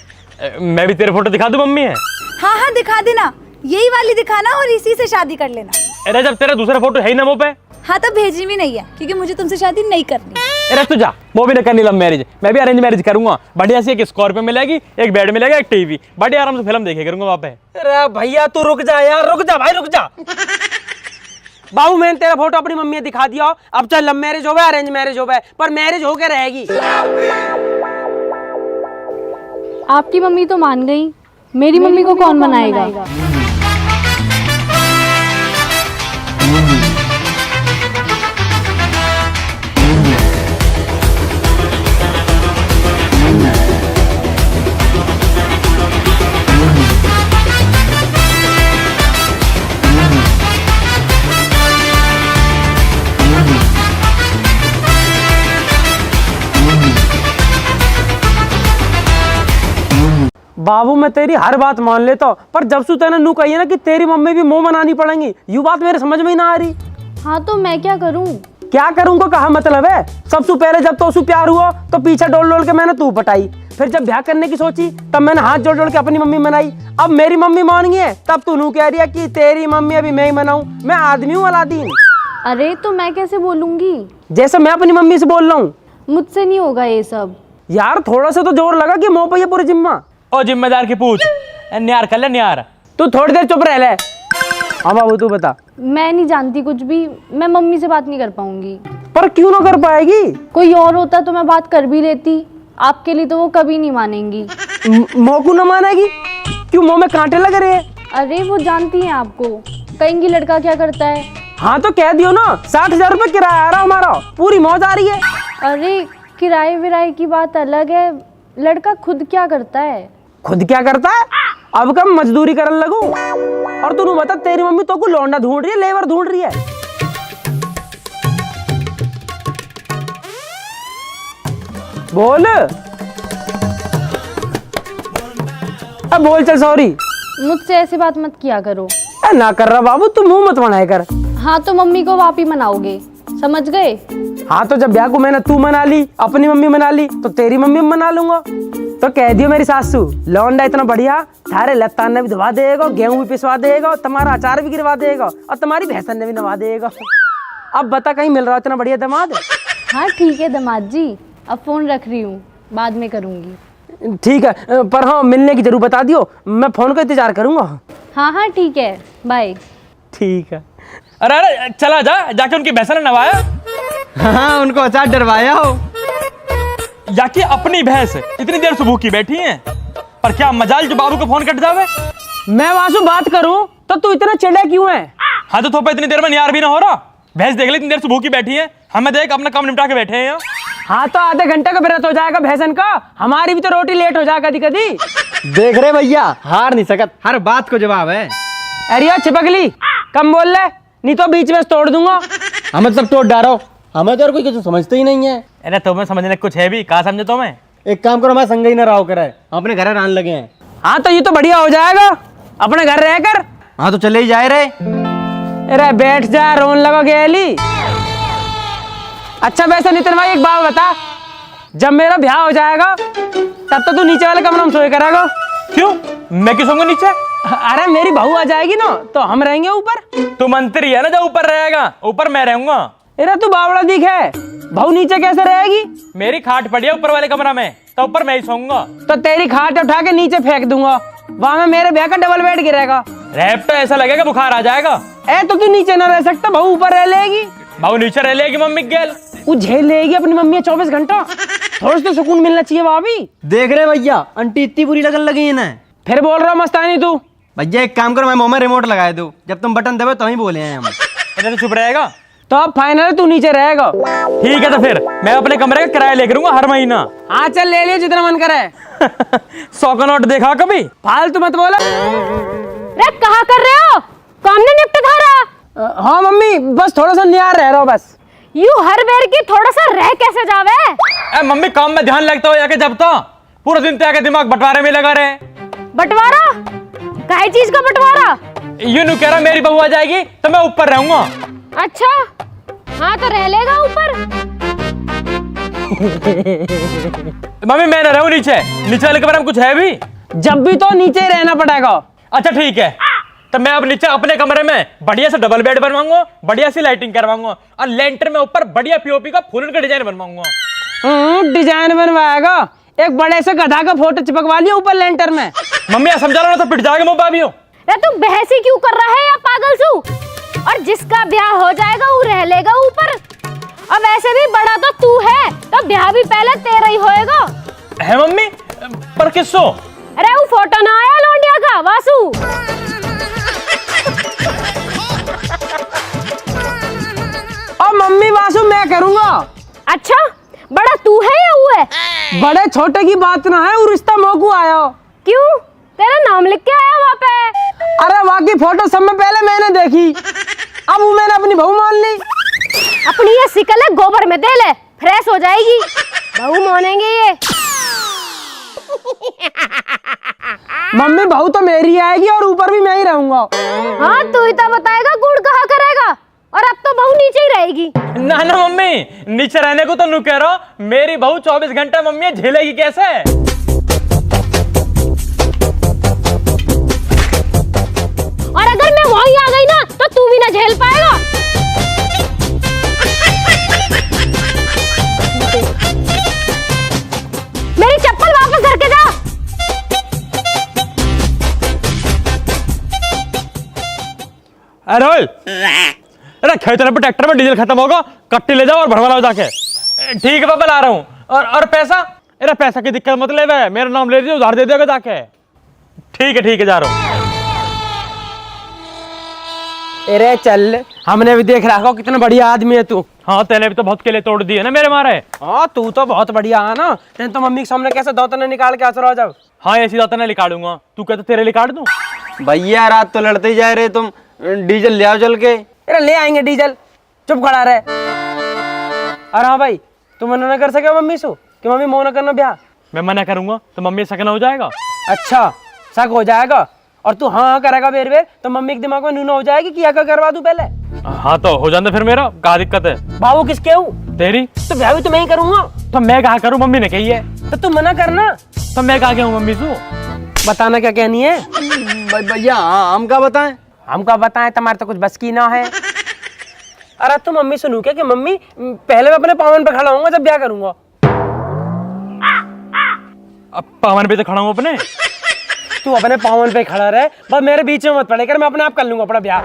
मैं भी तेरे फोटो दिखा दूं मम्मी है? हाँ दिखा देना, यही वाली दिखाना और इसी से शादी कर लेना। अरे जब तेरा दूसरा फोटो है ही ना वो पे। हाँ तो भेजनी भी नहीं है, क्योंकि मुझे तुमसे शादी नहीं करनी। अरे तू जा, वो भी नहीं करनी लव मैरिज, मैं भी अरेंज मैरिज करूंगा। बढ़िया सी एक स्कॉर्पियो मिलेगी, एक बेड मिलेगा, एक टीवी, बढ़िया आराम से फिल्म देखे करूंगा वहाँ पे। अरे भैया तू रुक जा यार, रुक जा भाई रुक जा। बाबू मैंने तेरा फोटो अपनी मम्मी दिखा दिया, अब चाहे लव मैरिज हो अरेंज मैरिज हो, पर मैरिज होके रहेगी। आपकी मम्मी तो मान गई, मेरी मम्मी को कौन मनाएगा? बाबू मैं तेरी हर बात मान लेता हूँ, पर जब से तूने नू कही है ना कि तेरी मम्मी भी मुंह मनानी पड़ेंगी, यू बात मेरे समझ में ही ना आ रही। हाँ तो मैं क्या करूँ? क्या करूँगा कहा मतलब है? सबसे पहले जब तो उससे प्यार हुआ तो पीछे डोल डोल के मैंने तू पटाई, फिर जब ब्याह करने की सोची तब मैंने हाथ जोड़ जोड़ के अपनी मम्मी मनाई, अब मेरी मम्मी मान गई है तब तू नू कह रही है कि तेरी मम्मी अभी मैं ही मनाऊं। मैं आदमी हूँ अलादीन। अरे तो मैं कैसे बोलूंगी? जैसे मैं अपनी मम्मी से बोल रहा हूँ। मुझसे नहीं होगा ये सब। यार थोड़ा सा तो जोर लगा कि मुँह पे ये पूरी जिम्मा। ओ जिम्मेदार की पूछ, न्यार कर ले न्यार। तू थोड़ी देर चुप रह ले। हाँ बाबू तू बता। मैं नहीं जानती कुछ भी, मैं मम्मी से बात नहीं कर पाऊंगी। पर क्यों ना कर पाएगी? कोई और होता तो मैं बात कर भी लेती, आपके लिए तो वो कभी नहीं मानेंगी। मोकू ना मानेगी? क्यों मुंह में कांटे लग रहे हैं? अरे वो जानती हैं आपको, कहेंगी लड़का क्या करता है। हाँ तो कह दियो ना, 60,000 रुपये किराया आ रहा हमारा, पूरी मौज आ रही है। अरे किराए विराए की बात अलग है, लड़का खुद क्या करता है? खुद क्या करता है? अब कम मजदूरी करने लगू। और तू बता तेरी मम्मी तो को लौंडा ढूंढ रही है, लेबर ढूंढ रही है। बोल अब बोल चल सॉरी। मुझसे ऐसी बात मत किया करो। ना कर रहा बाबू, तू मुंह मत बनाया कर। हाँ तो मम्मी को वापी मनाओगे? समझ गए? हाँ तो जब ब्याह को मैंने तू मना ली, अपनी मम्मी मना ली, तो तेरी मम्मी मना लूंगा। तो कह दियो मेरी सासू, लौंडा इतना बढ़िया, थारे लत्तान ने भी धवा देगा, गेहूं भी पिसवा देगा, तुम्हारा अचार भी गिरवा देगा और तुम्हारी भैंसन ने भी नवा देगा। अब बता कहीं मिल रहा है इतना बढ़िया दामाद? हाँ ठीक है दामाद जी, अब फोन रख रही हूँ, बाद में करूँगी। ठीक है, पर हाँ मिलने की जरूर बता दियो, मैं फोन का इंतजार करूंगा। हाँ हाँ ठीक है, बाय। ठीक है। अरे अरे चला जाके उनकी भैंसा ने नवाया। हाँ उनको अचार डरवाया हो। जाके अपनी भैंस इतनी देर से भूखी बैठी है, पर क्या मजाल जो बाबू का फोन कट जावे। मैं वासु बात करूं तो तू इतना चिढ़ा क्यों है? हाँ तो थोपा इतनी देर में नियार भी ना हो रहा। भैंस देख ले इतनी देर से भूखी बैठी है, हमें देख अपना काम निपटा के बैठे हैं यहाँ। हाँ तो आधे घंटे का व्रत हो जाएगा भैंसन का, हमारी भी तो रोटी लेट हो जाएगा कभी कभी। देख रहे भैया, हार नहीं सकत, हर बात को जवाब है। अरे छिपकली कम बोल ले, नहीं तो बीच में तोड़ दूंगा। हमें सब तोड़ डालो, हमें तो और कोई कुछ समझते ही नहीं है। अरे तुम्हें समझने कुछ है भी, कहा समझे तुम्हें? एक काम करो, हमारे संग ही ना रहो करे, हम अपने घर रहने लगे हैं। हाँ तो ये तो बढ़िया हो जाएगा, अपने घर रह कर। हाँ तो चले ही जाए रहे। अरे बैठ जा, रोन लगा गेली। अच्छा वैसे नितिन भाई एक बात बता, जब मेरा ब्याह हो जाएगा तब तो तू नीचे वाले कमरे में सोए करेगा। क्यों, मैं क्यों सोऊंगा नीचे? अरे मेरी बहू आ जाएगी ना तो हम रहेंगे ऊपर। तू मंत्री है ना जो ऊपर रहेगा, ऊपर मैं रहूंगा। अरे तू बावड़ा दिख है, बहू नीचे कैसे रहेगी? मेरी खाट पड़ी है ऊपर वाले कमरा में, तो ऊपर मैं ही सोऊंगा। तो तेरी खाट उठा के नीचे फेंक दूंगा, वहां में मेरे ब्याह का डबल बेड गिरेगा। रैप तो ऐसा लगेगा बुखार आ जाएगा। ए तो तू नीचे ना रह सकता, बहू ऊपर रह लेगी। बहू नीचे रह लेगी मम्मी गेल। वो झेल लेगी अपनी मम्मी 24 घंटा, थोड़ा तो सुकून मिलना चाहिए भाभी। देख रहे भैया, आंटी इतनी बुरी लगन लगी है ना। फिर बोल रहा मस्तानी तू। भैया एक काम करो, मैं मुंह में रिमोट लगाए दो, जब तुम बटन दबे तो ही बोले हैं हम। अरे तो चुप रहेगा? तो अब फाइनल तू नीचे रहेगा। ठीक है तो फिर मैं अपने कमरे का किराया लेकर लूंगा हर महीना। हाँ चल ले लियो जितना मन करे। 100 का नोट देखा कभी? फालतू मत बोला। रे कहा कर रहे हो, काम ने निपट धारा? हाँ मम्मी बस थोड़ा सा नियार रह रहा हूँ बस। यू हर बेर की थोड़ा सा रह कैसे जावे? ए मम्मी काम में ध्यान लगता हो या जब तो पूरा दिन त्याग दिमाग बंटवारे में लगा रहे। बंटवारा? काहे चीज का बंटवारा? यू नु कह रहा मेरी बहू आ जाएगी तो मैं ऊपर रहूंगा। अच्छा हाँ तो रह लेगा ऊपर। मम्मी मैं ना रहूं नीचे, नीचे वाले कमरे में कुछ है भी? जब भी तो नीचे ही रहना पड़ेगा। अच्छा ठीक है, तो मैं अब नीचे अपने कमरे में बढ़िया से डबल बेड बनवाऊंगा, बढ़िया सी लाइटिंग करवाऊंगा और लेंटर में ऊपर बढ़िया पीओपी का फूलन का डिजाइन बनवाऊंगा। डिजाइन बनवाएगा? एक बड़े से गधा का फोटो चिपकवा लिया ऊपर लेंटर में। मम्मी समझा लो ना तो पिट जाएगा मुंह भाभियों। तू बहसी क्यों कर रहा है या पागल सू? और जिसका ब्याह हो जाएगा वो रह लेगा ऊपर। और वैसे भी बड़ा तो तू है, तो ब्याह भी पहले तेरा ही होएगा। है मम्मी, पर किसो? अरे वो फोटो ना आया लौंडिया का वासु? और मम्मी वासु मैं करूंगा। अच्छा बड़ा तू है या वो है? बड़े छोटे की बात ना है, वो रिश्ता मोकू आया। क्यों, तेरा नाम लिख के आया वहाँ पे? अरे वहाँ की फोटो सब में पहले मैंने देखी, अब वो मैंने अपनी बहू मान ली। अपनी ये सिकल है गोबर में दे ले, फ्रेश हो जाएगी। बहू मानेंगे ये। मम्मी बहू तो मेरी आएगी और ऊपर भी मैं ही रहूंगा। हाँ तू ही तो बताएगा गुड़ कहाँ करेगा। और अब तो बहू नीचे ही रहेगी। ना ना मम्मी, नीचे रहने को तो नु कह रहा हूं, मेरी बहू 24 घंटे मम्मी झेलेगी कैसे? और अगर मैं वहीं आ गई ना तो तू भी ना झेल पाएगा। मेरी चप्पल वापस करके जा। अरे खेत पे ट्रैक्टर में डीजल खत्म होगा, कट्टी ले जाओ और भरवा लाओ जाके। ठीक है पापा ला रहा हूँ। और पैसा? अरे पैसा की दिक्कत मत ले, मेरा नाम ले लीजिए, उधार दे देगा जाके। ठीक है जा रहा हूँ। अरे चल, हमने भी देख रखा कितना बढ़िया आदमी है तू। हाँ तेने भी तो बहुत केले तोड़ दिए ना मेरे मारे। हाँ तू तो बहुत बढ़िया है ना, तेने तो मम्मी के सामने कैसे दौतने निकाल के आसरा जब। हाँ ऐसी दाता मैं निकालूंगा, तू कहते तेरे लिए काट दूं? भैया रात तो लड़ते ही जा रहे तुम, डीजल ले आओ चल के। अरे ले आएंगे डीजल, चुप खड़ा रहे। अरे हाँ भाई, तुम मना न कर सके मम्मी से कि मम्मी मोह न करना ब्याह? मैं मना करूंगा तो मम्मी शक न हो जाएगा? अच्छा शक हो जाएगा और तू हाँ हाँ करेगा बेर बेर तो मम्मी के दिमाग में नूना हो जाएगी कि क्या करवा दूं पहले। हाँ तो हो जाता फिर मेरा, क्या दिक्कत है? बाबू किसके हूँ? तेरी। तो ब्याह भी तो मैं ही करूंगा। तो मैं कहा करूँ, मम्मी ने कही है। तो तू मना करना। तो मैं कहा गया हूँ मम्मी से? बताना क्या कहनी है। भैया हम क्या बताएं? हमका बताएं तुम्हारे तो कुछ बस की ना है। अरे तू मम्मी सुनू क्या कि मम्मी पहले मैं अपने पावन पे खड़ा होऊंगा जब ब्याह करूंगा। अब पावन पे तो खड़ा हूँ अपने। तू अपने पावन पे खड़ा रहे, बस मेरे बीच में मत पड़े कर, मैं अपने आप कर लूंगा अपना ब्याह।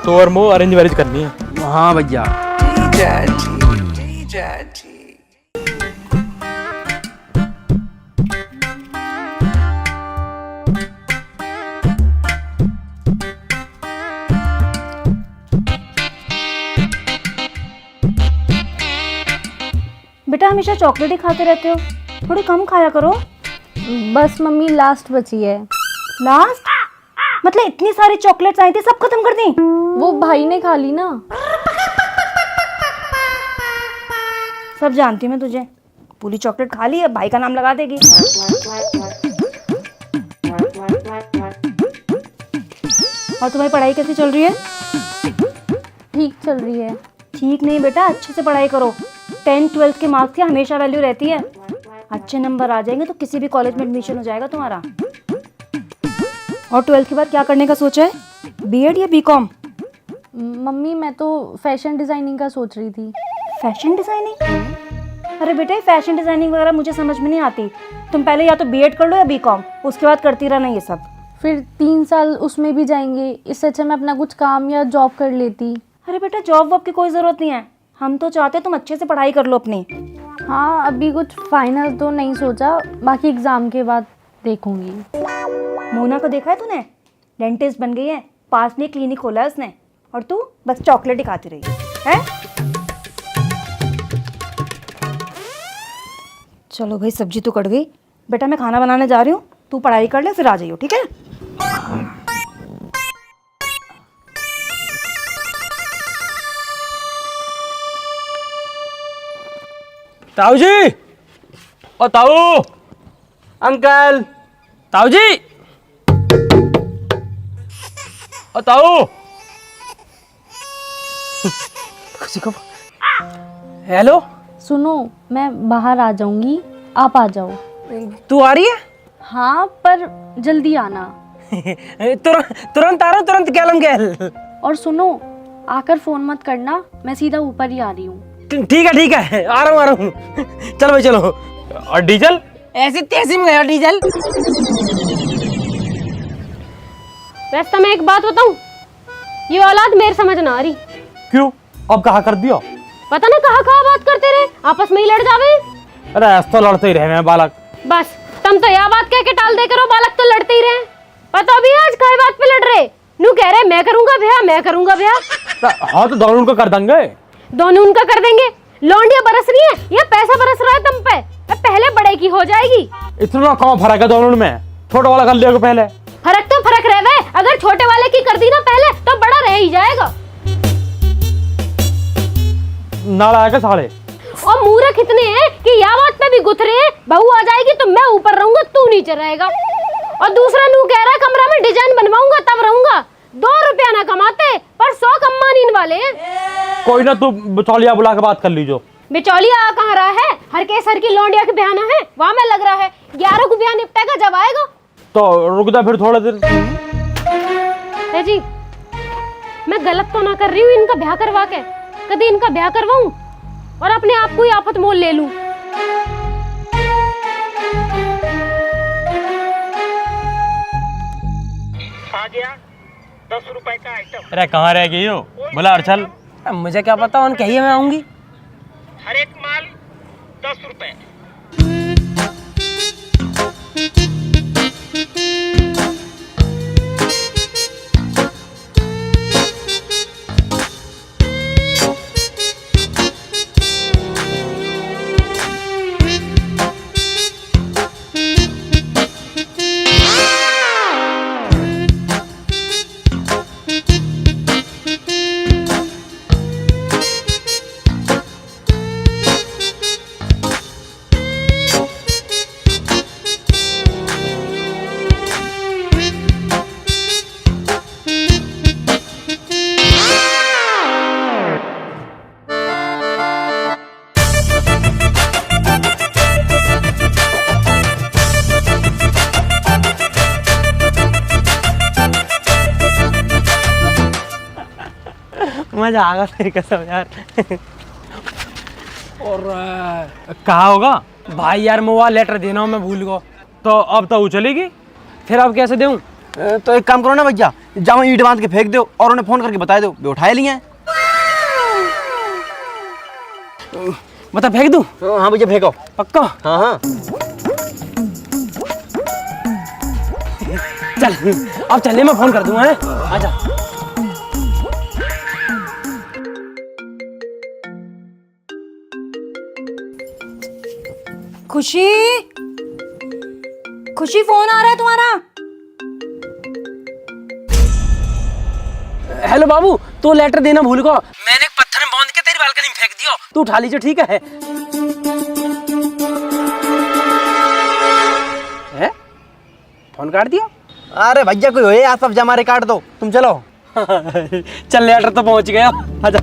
तो और मो अरेंज मैरिज करनी है। हाँ भैया। बेटा हमेशा चॉकलेट ही खाते रहते हो, थोड़ी कम खाया करो। बस मम्मी लास्ट बची है। लास्ट मतलब इतनी सारी चॉकलेट्स आई थी, सब खत्म कर दी? वो भाई ने खा ली ना। सब जानती हूँ मैं तुझे, पूरी चॉकलेट खा ली, अब भाई का नाम लगा देगी। और तुम्हारी पढ़ाई कैसी चल रही है? ठीक चल रही है। ठीक नहीं बेटा, अच्छे से पढ़ाई करो। 10th-12th के मार्क्स की हमेशा वैल्यू रहती है। अच्छे नंबर आ जाएंगे तो किसी भी कॉलेज में एडमिशन हो जाएगा तुम्हारा। और 12th के बाद क्या करने का सोचा है? बीएड या बीकॉम? मम्मी मैं तो फैशन डिजाइनिंग का सोच रही थी। Fashion designing? अरे बेटा फैशन डिजाइनिंग वगैरह मुझे समझ में नहीं आती। तुम पहले या तो बीएड कर लो या बीकॉम, उसके बाद करती रहना ये सब। फिर 3 साल उसमें भी जाएंगे, इससे अच्छा मैं अपना कुछ काम या जॉब कर लेती। अरे बेटा जॉब वॉब की कोई ज़रूरत नहीं है, हम तो चाहते तुम अच्छे से पढ़ाई कर लो अपनी। हाँ अभी कुछ फाइनल तो नहीं सोचा, बाकी एग्ज़ाम के बाद देखूंगी। मोना को देखा है तूने? डेंटिस्ट बन गई है, पास में क्लिनिक खोला है उसने, और तू बस चॉकलेट ही खाती रही है। चलो भाई सब्जी तो कट गई, बेटा मैं खाना बनाने जा रही हूँ, तू पढ़ाई कर ले फिर आ जाइयो, ठीक है? ताऊ जी, ओ ताऊ, अंकल, ताऊ जी, ओ ताऊ। खुशी को हेलो। सुनो मैं बाहर आ जाऊंगी, आप आ जाओ। तू आ रही है? हाँ पर जल्दी आना। तुरंत आ रहा हूँ, तुरंत गैलम गैल। और सुनो आकर फोन मत करना, मैं सीधा ऊपर ही आ रही हूँ। ठीक है, आ रहा हूँ। चलो भाई चलो। और डीजल? ऐसी तेजी में गया डीजल। वैसे मैं एक बात बताऊं, ये औलाद मेरे समझ ना आ रही। क्यों? अब कहा कर दिया? पता ना कहाँ बात करते रहे, आपस में ही लड़ जावे। अरे ऐसा तो लड़ते ही रहे हैं बालक। बस तुम तो यह बात कह के टाल दे करो, बालक तो लड़ते ही रहे। पता भी आज काय बात पे लड़ रहे? नू कह रहे मैं करूंगा ब्याह। हाँ तो दोनों उनका कर देंगे। दोनों उनका कर देंगे? लौंडिया बरस रही है या पैसा बरस रहा है तुम पे? पहले बड़े की हो जाएगी। इतना कौन फर्क है दोनों में? छोटा वाला कर लिया पहले। फर्क तो फर्क रहे, अगर छोटे वाले की कर दी ना पहले तो बड़ा रह ही जाएगा। नाला आएगा साले। और मूर्ख इतने हैं कि या बात पे भी गुथरे हैं, बहू आ जाएगी तो मैं ऊपर रहूंगा तू नीचे रहेगा। और दूसरा नू कह रहा कमरा में डिजाइन बनवाऊंगा तब रहूंगा। 2 रुपया ना कमाते पर 100 कमाने वाले हैं। कोई ना, तू बिचौलिया बुला के बात कर लीजो। बिचौलिया कहाँ रहा है? हर के सर की लौंडिया के बयाना है, वहां में लग रहा है 11 को बयान निपटेगा जब आएगा। तो रुक जा फिर थोड़ा देर। जी मैं गलत तो ना कर रही हूँ इनका ब्याह करवा के? कभी इनका ब्याह करवाऊं और अपने आप को ही आफत मोल ले लूं। आ गया 10 रुपए का आइटम। अरे कहाँ रह गई हो? बोला अर्चल। मुझे क्या पता, उन कहिए मैं आऊंगी। हर एक माल 10 रुपए। मजा आएगा तेरी कसम यार। और कहा होगा भाई यार मोबाइल लेटर देना हो, मैं भूल गया। तो अब तो वो चलेगी। फिर अब कैसे दूं? तो एक काम करो ना भैया, जाओ ईंट बांध के फेंक दो और उन्हें फोन करके बता दो, वे उठाए लिए हैं। बता फेंक दूं? हाँ भैया फेंको। पक्का? हाँ हाँ। चल अब चलने मैं फोन कर दूंगा। है आजा। खुशी, खुशी फोन आ रहा है तुम्हारा। हेलो बाबू, तू लेटर देना भूल गया। मैंने एक पत्थर में बांध के तेरी बालकनी में फेंक दिया, तू उठा लीजिए ठीक है? हैं? फोन काट दिया? अरे भैया कोई होए आप सब जमा काट दो, तुम चलो। चल लेटर तो पहुंच गया, आजा।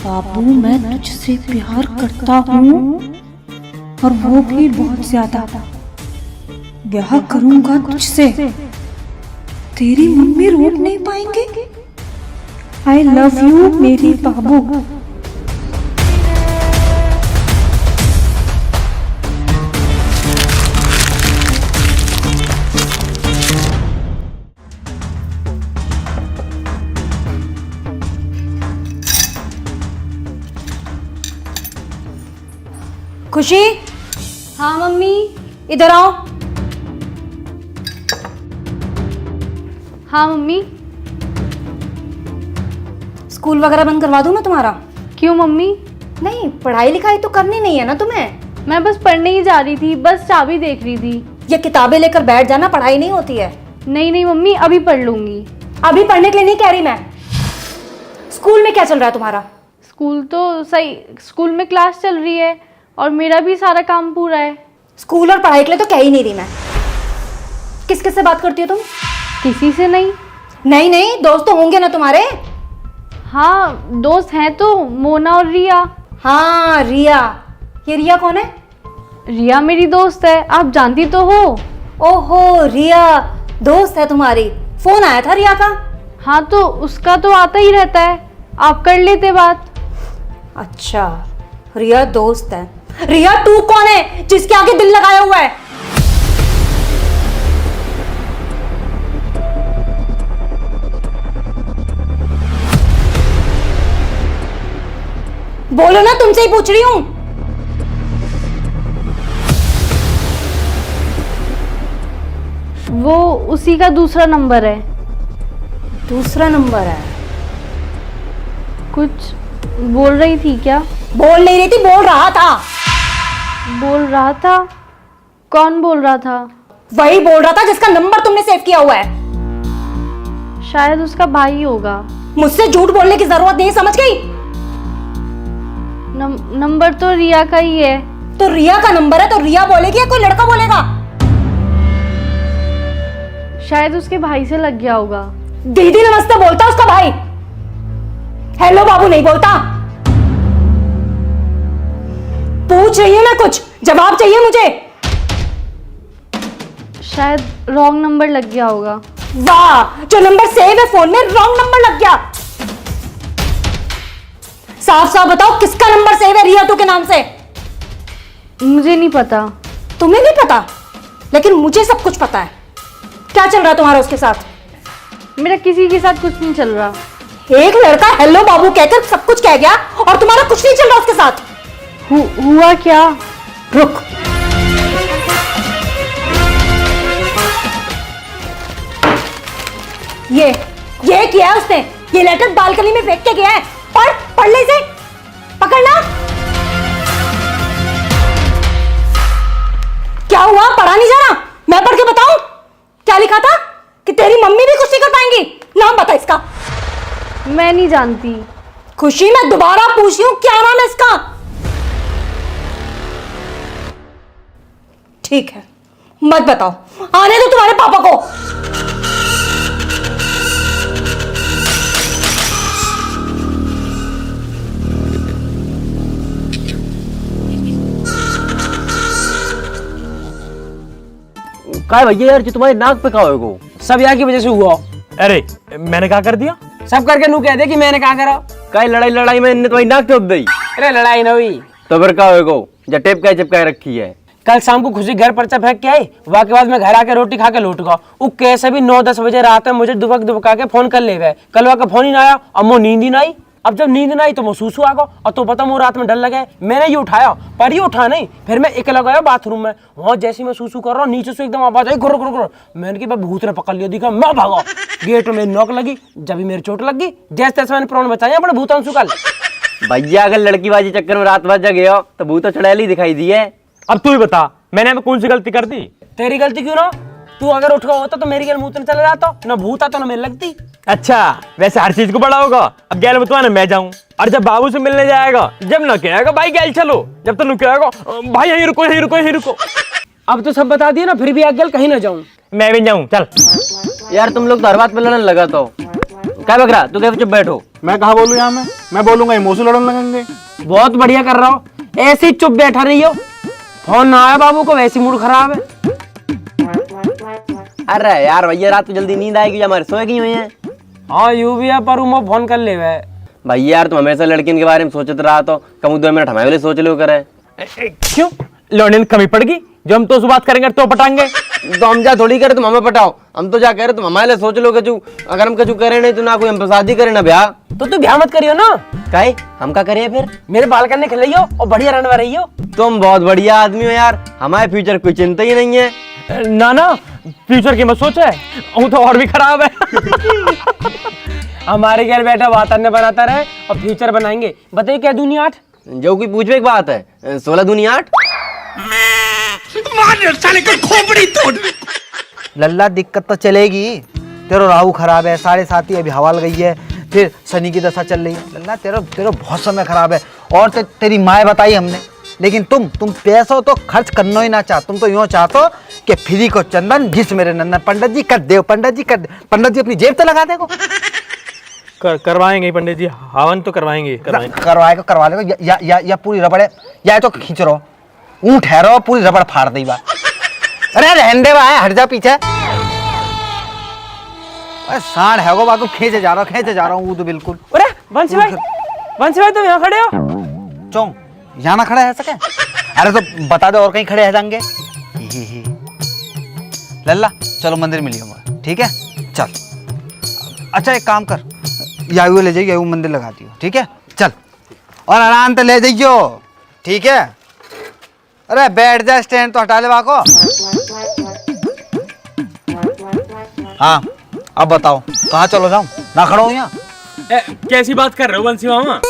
बाबू मैं तुझसे प्यार करता हूँ और वो भी बहुत ज्यादा। ब्याह करूंगा तुझसे, तेरी मम्मी रोक नहीं पाएंगे। आई लव यू मेरी बाबू। खुशी, हाँ मम्मी। इधर आओ। हाँ मम्मी। स्कूल वगैरह बंद करवा दूं मैं तुम्हारा? क्यों मम्मी? नहीं, पढ़ाई लिखाई तो करनी नहीं है ना तुम्हें? मैं बस पढ़ने ही जा रही थी, बस चाबी देख रही थी। ये किताबें लेकर बैठ जाना, पढ़ाई नहीं होती है। नहीं नहीं मम्मी, अभी पढ़ लूंगी। अभी पढ़ने के लिए नहीं कह रही मैं। स्कूल में क्या चल रहा है तुम्हारा? स्कूल तो सही, स्कूल में क्लास चल रही है और मेरा भी सारा काम पूरा है। स्कूल और पढ़ाई के लिए तो कह ही नहीं रही मैं। किस किस से बात करती हो तुम? किसी से नहीं। नहीं नहीं, दोस्त तो होंगे ना तुम्हारे? हाँ दोस्त हैं तो, मोना और रिया। हाँ रिया। ये रिया कौन है? रिया मेरी दोस्त है, आप जानती तो हो। ओहो रिया दोस्त है तुम्हारी। फोन आया था रिया का? हाँ तो उसका तो आता ही रहता है, आप कर लेते बात। अच्छा रिया दोस्त है। रिया तू कौन है जिसके आगे दिल लगाया हुआ है? बोलो ना, तुमसे ही पूछ रही हूं। वो उसी का दूसरा नंबर है। दूसरा नंबर है? कुछ बोल रही थी क्या? बोल नहीं रही थी, बोल रहा था। बोल रहा था? कौन बोल रहा था? वही बोल रहा था जिसका नंबर तुमने सेव किया हुआ है। शायद उसका भाई होगा। मुझसे झूठ बोलने की जरूरत नहीं, समझ गई? नंबर तो रिया का ही है। तो रिया का नंबर है तो रिया बोलेगी या कोई लड़का बोलेगा? शायद उसके भाई से लग गया होगा। दीदी नमस्ते बोलता उसका भाई, हेलो बाबू नहीं बोलता। पूछ रही हूं मैं, कुछ जवाब चाहिए मुझे। शायद रॉन्ग नंबर लग गया होगा। वाह, जो नंबर सेव है फोन में रॉन्ग नंबर लग गया। साफ साफ बताओ किसका नंबर सेव है रिया टू के नाम से? मुझे नहीं पता। तुम्हें नहीं पता? लेकिन मुझे सब कुछ पता है। क्या चल रहा है तुम्हारा उसके साथ? मेरा किसी के साथ कुछ नहीं चल रहा। एक लड़का हेलो बाबू कहकर सब कुछ कह गया और तुम्हारा कुछ नहीं चल रहा उसके साथ। हुआ क्या? रुक, ये किया है उसने। ये लेटर बालकनी में फेंक के गया है। पढ़ ले इसे, पकड़ना। क्या हुआ, पढ़ा नहीं जा रहा? मैं पढ़ के बताऊं क्या लिखा था? कि तेरी मम्मी भी कुछ नहीं कर पाएंगी। नाम बता इसका। मैं नहीं जानती। खुशी, मैं दोबारा पूछ रही हूं क्या नाम है इसका? ठीक है, मत बताओ, आने दो तुम्हारे पापा को। काय भैया यार, जो तुम्हारे नाक पे कहा हो सब यहाँ की वजह से हुआ। अरे मैंने क्या कर दिया? सब करके नू कह दे कि मैंने कहा करा। काय लड़ाई में इनने तुम्हारी नाक पे दी। अरे लड़ाई ना हुई तो फिर क्या होगा? जब टेप का चिपका रखी है। कल शाम को खुशी घर पर फेंक के आई, वहाँ के बाद मैं घर आके रोटी खा के लौट गया। वो कैसे भी 9-10 बजे रात में मुझे दुबका के फोन कर ले गए। कल वहाँ का फोन ही ना आया, अब वो नींद ही ना आई। अब जब नींद ना आई तो मैं सूसू आ गया, और तो पता वो रात में डर लगे। मैंने ये उठाया पर ये उठा नहीं। फिर मैं अकेला गया बाथरूम में, वहाँ जैसे मैं सूसू कर रहा हूँ नीचे से एकदम आवाज आई, गुर गुर गुर। मैंने कि भूत ने पकड़ लिया, दिखा मैं भागा। गेट में नॉक लगी, जब भी मेरी चोट लग गई, जैसे तैसे मैंने प्राण बचाया अपने भूतांशु कल। भैया अगर लड़कीबाजी चक्कर में रात भर जगे हो तो भूत चुड़ैल दिखाई दी है। अब तू ही बता, मैंने अब कौन सी गलती कर दी? तेरी गलती क्यों ना? तू अगर उठ गया होता तो मेरी गैल मुंह तो चला जाता, ना भूत आता ना मेरे लगती। अच्छा वैसे हर चीज को बड़ा होगा। अब गैल में तो ना मैं जाऊं, और जब बाबू से मिलने जाएगा, जब ना कहेगा भाई गैल चलो, जब तो कहेगा भाई यहीं रुको यहीं रुको यहीं रुको। अब तो सब बता दिया ना, फिर भी आगे कहीं ना जाऊं। मैं भी जाऊं, चल। यार तुम लोग तो हर बात पे लड़ने लगा तो क्या बक रहा? तू कह चुप बैठो। मैं कहा बोलूँ यहाँ में? मैं बोलूंगा इमोशन लड़ने लगेंगे। बहुत बढ़िया कर रहा हो, ऐसे ही चुप बैठा रही हो। फोन ना आया बाबू को, वैसी मूड खराब है। अरे यार भैया रात को जल्दी नींद आएगी, हमारे सोएगी हुई है। हाँ यूं भी है, पर वो फोन कर ले भैया। यार तुम हमेशा लड़कियों के बारे में सोचते रहा तो कम 2 मिनट हमारे लिए सोच लो करे। क्यों लौंडे कमी पड़ गई? जो हम तो बात करेंगे तो पटाएंगे। तो हम जा थोड़ी करे तुम हमें पटाओ, हम तो जा कह रहे तुम हमारे लिए सोच लो। कचू अगर हम कचू करे नहीं तो ना कोई हम शादी करे ना ब्याह। तो तू ब्याह मत करियो ना। काहे हम क्या करिए फिर? मेरे बाल करने खिलाइयो और बढ़िया रहने वाली हो। तुम बहुत बढ़िया आदमी हो यार, हमारे फ्यूचर कोई चिंता ही नहीं है। ना ना फ्यूचर की मत सोच है, वो तो और भी खराब है। हमारे घर बैठा वातावरण बनाता रहे और फ्यूचर बनाएंगे। बताइए क्या दूनी 8? जो कोई पूछने की बात है, 16 दूनी 8। लल्ला दिक्कत तो चलेगी। तेरा राहु खराब है, 7.5 अभी हवाल गई है, फिर शनि की दशा चल रही है। लल्ला तेरा बहुत समय खराब है। और तेरी माँ बताई हमने, लेकिन तुम पैसों तो खर्च करना ही ना चाह। तुम तो यूँ चाहते कि फ्री को चंदन घिस मेरे नंदन। पंडित जी कर दे, पंडित जी कर दे। पंडित जी अपनी जेब तो लगा देगो। करवाएंगे पंडित जी, हवन तो करवाएंगे। करवाएगा करवा लेगा। या पूरी रबड़ है, या तो खींच रहो ऊँ ठहरो, पूरी रबड़ फाड़ दी बात। अरे रहने दे भाई, हट जा पीछे। अरे सांड है वो बात, खींचे जा रहा हूँ वो तो बिल्कुल। अरे बंसी भाई तुम यहाँ खड़े हो? चौं यहाँ ना खड़ा है सके? अरे तो बता दो और कहीं खड़े है जाएंगे। लल्ला चलो मंदिर मिलिए, ठीक है चल। अच्छा एक काम कर, यायू ले जाइए, यायू मंदिर लगा दियो, ठीक है चल। और आराम से ले जाइयो, ठीक है। अरे बैठ जा, स्टैंड तो हटा ले को। हाँ अब बताओ कहाँ चलो जाऊं? ना खड़ा हूँ यहाँ। कैसी बात कर रहे हो बंसी मामा?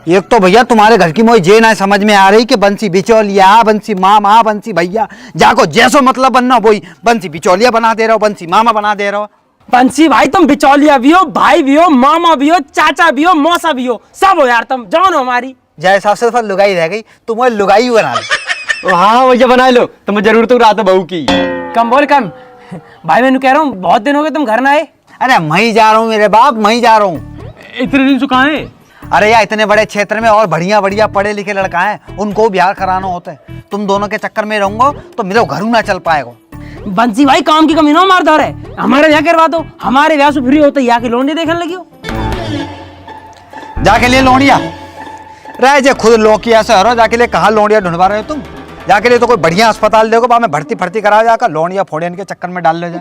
एक तो भैया तुम्हारे घर की मोई जे ना समझ में आ रही कि बंसी बिचौलिया, बंसी मामा, बंसी भैया, जाको जैसो मतलब बनना वही बंसी बिचौलिया बना दे रहे हो, बंसी मामा बना दे रहे हो। बंसी भाई तुम बिचौलिया भी हो, भाई भी हो, मामा भी हो, चाचा भी हो, मौसा भी हो, सब हो यार तुम। जान हो हमारी जय सबसे तो लुगाई रह गई, तुम वो लुगाई बना लो। हाँ भैया बना लो, तुम्हें जरूरत हो रात बहू की। कम बोल कम भाई, मैं कह रहा हूँ बहुत दिन हो गए तुम घर ना आए। अरे मैं ही जा रहा हूँ मेरे बाप, मैं ही जा रहा हूँ। इतने दिन से कहाँ है? अरे यार इतने बड़े क्षेत्र में और बढ़िया बढ़िया पढ़े लिखे लड़का है, उनको ब्याह कराना होता है। तुम दोनों के चक्कर में रहूंगा तो मेरे घर ना चल पाएगा। बंसी भाई काम की कमी ना मार दो रे, हमारे यहाँ करवा दो। हमारे ब्याह से फ्री होते यहाँ की लोंडी देखने लगी हो। जाके लिए लोनिया रह जे खुद लोकिया से हरो, जाके लिए कहाँ लोनिया ढूंढवा रहे हो तुम? जाके लिए तो कोई बढ़िया अस्पताल देखो, बाद में भर्ती करा जाकर लोनिया फोड़ियन के चक्कर में डाल ले जा।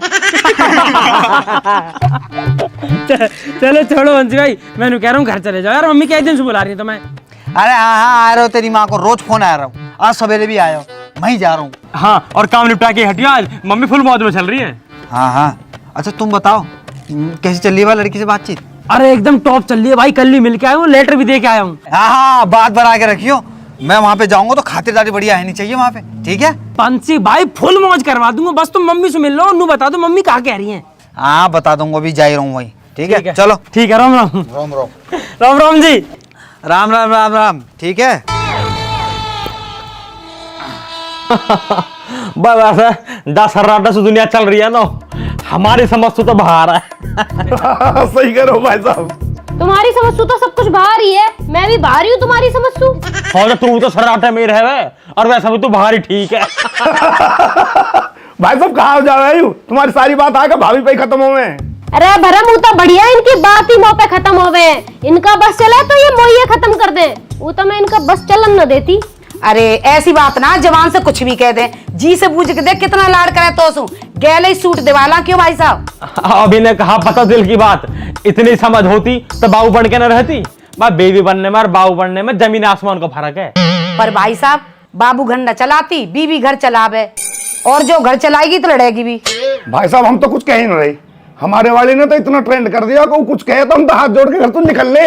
चलो छोड़ो बंसी भाई, मैं कह रहा हूँ घर चले जाओ यार। मम्मी क्या दिन से बुला रही है तुम्हें? अरे हाँ आ रहे हो, तेरी माँ को रोज फोन आ रहा हूँ, आज सवेरे भी आया हो, मैं ही जा रहा हूँ। हाँ और काम निपटा के हटियो, आज मम्मी फुल मौज में चल रही है। हाँ अच्छा तुम बताओ कैसी चल रही है लड़की से बातचीत? अरे एकदम टॉप चल रही है भाई, कल ही मिल के आया हूँ, लेटर भी दे के आया हूँ। हाँ बात बना के रखियो, मैं वहाँ पे जाऊंगा तो खातिरदारी बढ़िया है नहीं चाहिए वहाँ पे, ठीक है? बंसी भाई फुल मौज करवा दूंगा, बस तुम मम्मी से मिल लो, नू बता दो मम्मी कहाँ कह रही है। हाँ बता दूंगा, अभी जा ही रहा हूँ वही, ठीक है चलो। ठीक है, राम राम। राम राम राम राम जी। राम राम राम राम, ठीक है। बस ऐसे 10 से दुनिया चल रही है ना, हमारी समझ तो बाहर है। सही करो भाई साहब। तुम्हारी समझ तो सब कुछ बाहर ही है, मैं भी बाहर ही हूँ तुम्हारी समझ से। और तू तो सर्राटे में ही रहे, और वैसा भी तू बाहर ही ठीक है। भाई साहब कहाँ जा रहे हो? तुम्हारी सारी बात आगे भाभी पे ही खत्म हो गए। अरे भरम वो तो बढ़िया, इनकी बात ही मुंह पे खत्म हो गए। इनका बस चला तो ये मोहिए खत्म कर दे, वो तो मैं इनका बस चलन न देती। अरे ऐसी बात ना जवान से कुछ भी कह दे, जी से पूछ के देख कितना लाड करे तो सू गैले सूट दिवाला क्यों भाई साहब? अभी ने कहा पता दिल की बात, इतनी समझ होती तो बाबू बन के न रहती। बेबी बनने में और बाबू बनने में जमीन आसमान का फर्क है। पर भाई साहब बाबू घर न चलाती, बीबी घर चलावे, और जो घर चलाएगी तो लड़ेगी भी। भाई साहब हम तो कुछ कह ही नहीं रहे, हमारे वाले ने तो इतना ट्रेंड कर दिया कि कुछ कहे तो हम तो हाथ जोड़ के घर तो निकल ले।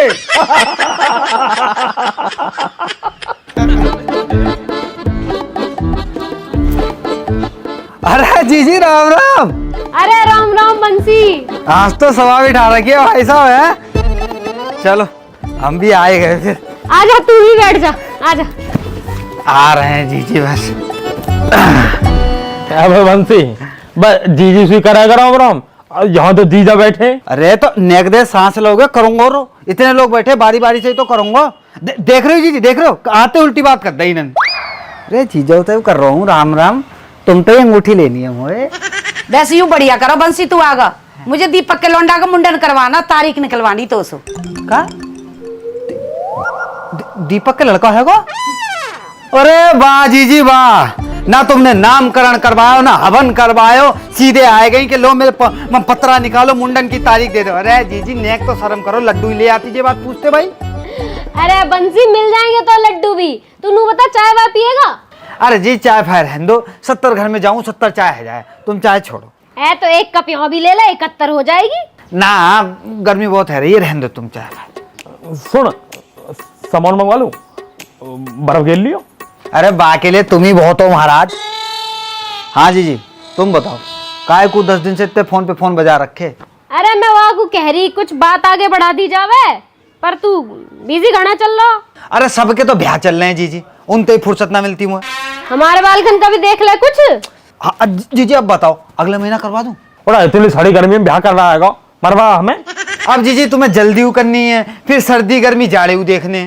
अरे जीजी राम राम। अरे राम राम बंसी। आज तो सवा बिठा रखी है भाई साहब है। चलो हम भी आए गए फिर। आजा तू ही बैठ जा, आजा। आ रहे हैं जीजी बस। अब बंसी बस जीजी से करेगा राम राम, यहाँ तो जीजा बैठे। अरे तो नेक दे सांस लोगे करूंगा, रो इतने लोग बैठे बारी बारी से तो करूंगा। देख रहे हो जीजी, देख रहे हो आते उल्टी बात कर दी इन्होंने। अरे जीजा तो कर रहा हूँ राम राम, तुम तो ये अंगूठी लेनी है मोए। वैसे यूं बढ़िया करो बंसी, तू आगा मुझे दीपक के लौंडा का मुंडन करवाना, तारीख निकलवानी तो सो का दीपक के लड़का है को? अरे वाह जीजी वाह, ना तुमने नामकरण करवायो ना हवन करवायो, सीधे आए गई कि लो मेरे पत्रा निकालो मुंडन की तारीख दे दो। अरे जीजी नेक तो शर्म करो, लड्डू ही ले आती ये बात पूछते भाई। अरे बंसी मिल जाएंगे तो लड्डू भी, तू नू बता चाय वाय पिएगा? अरे जी चाय फाय रहने दो, 70 घर में जाऊं 70 चाय है जाए, तुम चाय छोड़ो। है तो एक कप यहाँ भी ले ले, 71 हो जाएगी। ना गर्मी बहुत है, ये रहने दो तुम चाय फाय। सुन सामान मंगवा लूं, बर्फ घेर लियो। अरे बा के लिए तुम ही बहुत हो महाराज। हाँ जी तुम बताओ, काय को 10 दिन से इतने फोन पे फोन बजा रखे। अरे मैं वहाँ को कह रही कुछ बात आगे बढ़ा दी जावे, पर तू बिजी घना चल रहा। अरे सबके तो ब्याह चल रहे हैं जीजी, उनते ही फुर्सत ना मिलती मुझे। हमारे बालकन का भी देख ले कुछ। हाँ जीजी अब बताओ, अगले महीना करवा दूं? बड़ा इतनी सारी गर्मी में ब्याह कर रहा है मरवा हमें। अब जीजी तुम्हें जल्दी करनी है, फिर सर्दी गर्मी जाड़े देखने।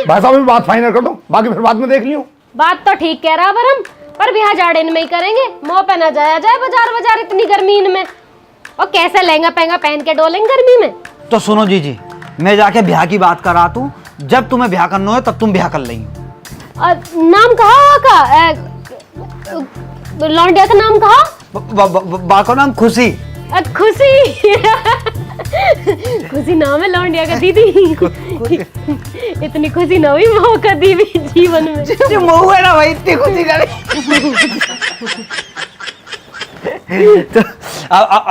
भाई साहब अभी बात फाइनल कर दो, बाकी फिर बाद में देख लियो। बात तो ठीक कह रहा भरम, पर ब्याह जाड़े में ही करेंगे, मुंह पे ना जाया जाए बाजार इतनी गर्मी में, और कैसे लहंगा पहंगा पहन के डोलेंगे गर्मी में। तो सुनो जीजी, मैं जाके ब्याह की बात करा तू, जब तुम्हें ब्याह करना है तब तुम ब्याह कर लेंगे। नाम कहा का? लौंडिया का नाम कहा? बा का नाम खुशी। खुशी। खुशी नाम है लौंडिया का दीदी। इतनी खुशी ना हुई मौका दी भी जीवन में। मऊ है ना भाई, इतनी खुशी ना। तो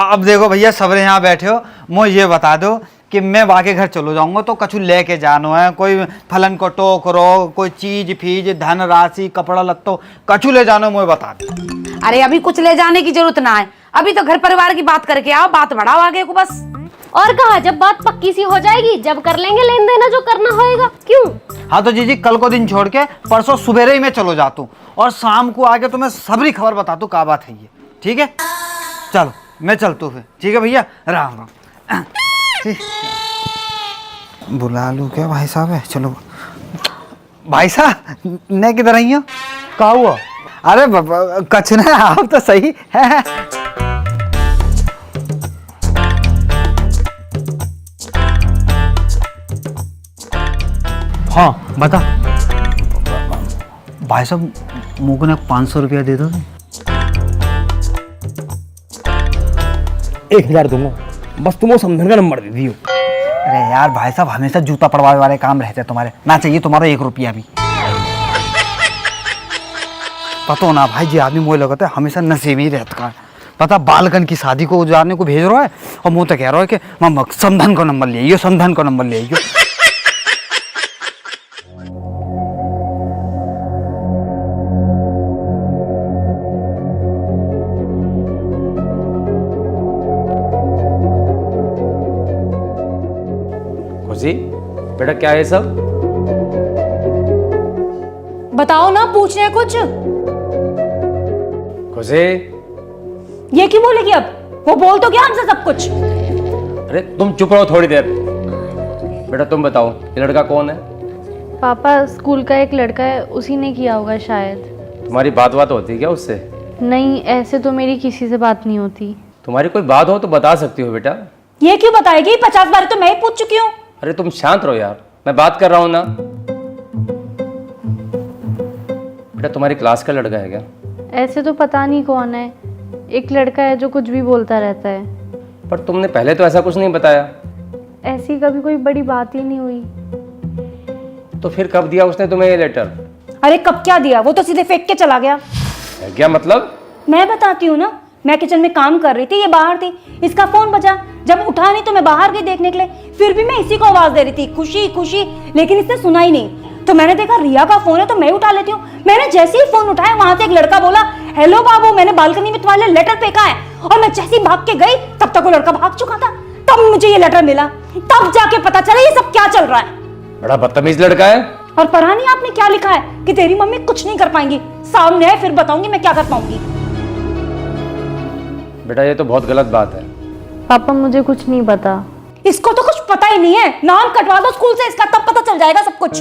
अब देखो भैया सबरे यहाँ बैठे हो, मुझे ये बता दो कि मैं वाके घर चलो जाऊंगा तो कछु लेके जानो है, कोई फलन को टोकरो, कोई चीज फीज धन राशि कपड़ा लत्तो कछु ले जानो, मुझे बता दो। अरे अभी कुछ ले जाने की जरूरत ना है, अभी तो घर परिवार की बात करके आओ, बात बढ़ाओ आगे को बस। और कहा जब बात पक्की सी हो जाएगी जब कर लेंगे लेन देना जो करना होएगा। क्यों? हाँ तो जीजी कल को दिन छोड़ के परसों सुबेरे ही मैं चलो जाता हूँ, और शाम को आके तुम्हें सबरी खबर बताता हूँ क्या बात है ये, ठीक है? चलो मैं चलता हूँ फिर, ठीक है भैया, राम राम। बुला लूँ क्या भाई साहब है? चलो भाई साहब ने किधर आई हो? क्या हुआ? अरे कछ ना, आप तो सही है। हाँ बता। भाई साहब मुझको ना 500 रुपया दे दो। 1000 दूंगा, बस तुम वो समझन का नंबर दे दियो। अरे यार भाई साहब हमेशा जूता पड़वाने वाले काम रहते हैं तुम्हारे, ना चाहिए तुम्हारा 1 रुपया भी। पता हो ना भाई जी, आदमी मोह लगता है हमेशा नशे में ही रहता है। पता बालकन की शादी को जाने को भेज रहा है और मुँह तो कह रहा है कि समधन का नंबर ले आइयो, समधन का नंबर ले आइयो। खुशी बेटा क्या है सब? बताओ ना, पूछ रहे कुछ। खुशी, ये क्यों बोलेगी अब? वो बोल तो गया हमसे सब कुछ। अरे तुम चुप रहो थोड़ी देर। बेटा तुम बताओ, ये लड़का कौन है? पापा, स्कूल का एक लड़का है, उसी ने किया होगा शायद। तुम्हारी बात होती है क्या उससे? नहीं, ऐसे तो मेरी किसी से बात नहीं होती। तुम्हारी कोई बात हो तो बता सकती हो बेटा। ये क्यों बताएगी? 50 बार तो मैं ही पूछ चुकी हूँ। अरे तुम शांत रहो यार, मैं बात कर रहा हूँ ना। बेटा तुम्हारी क्लास का लड़का है क्या? ऐसे तो पता नहीं कौन है, एक लड़का है जो कुछ भी बोलता रहता है। पर तुमने पहले तो ऐसा कुछ नहीं बताया। ऐसी कभी कोई बड़ी बात ही नहीं हुई। तो फिर कब दिया उसने तुम्हें ये लेटर? अरे कब क्या दिया, वो तो सीधे फेंक के चला गया। क्या मतलब? मैं बताती हूँ ना, मैं किचन में काम कर रही थी, ये बाहर थी, इसका फोन बजा, जब उठा नहीं तो मैं बाहर गई देखने के लिए, फिर भी मैं इसी को आवाज दे रही थी, खुशी खुशी, लेकिन इसने सुना ही नहीं। तो मैंने देखा रिया का फोन है तो मैं उठा लेती हूँ। मैंने जैसे ही फोन उठाया वहां से एक लड़का बोला, हेलो बाबू, मैंने बालकनी में तुम्हारे लिए लेटर फेंका है। और मैं जैसे ही भाग के गई तब तक वो लड़का भाग चुका था। तब मुझे ये लेटर मिला, तब जाके पता चला ये सब क्या चल रहा है। बड़ा बदतमीज लड़का है। और पढ़ा नहीं आपने क्या लिखा है कि तेरी मम्मी कुछ नहीं कर पाएंगी, सामने है फिर बताऊंगी मैं क्या कर पाऊंगी। बेटा ये तो बहुत गलत बात है। पापा मुझे कुछ नहीं पता। इसको तो कुछ पता ही नहीं है, नाम कटवा दो स्कूल से इसका, तब पता चल जाएगा सब कुछ।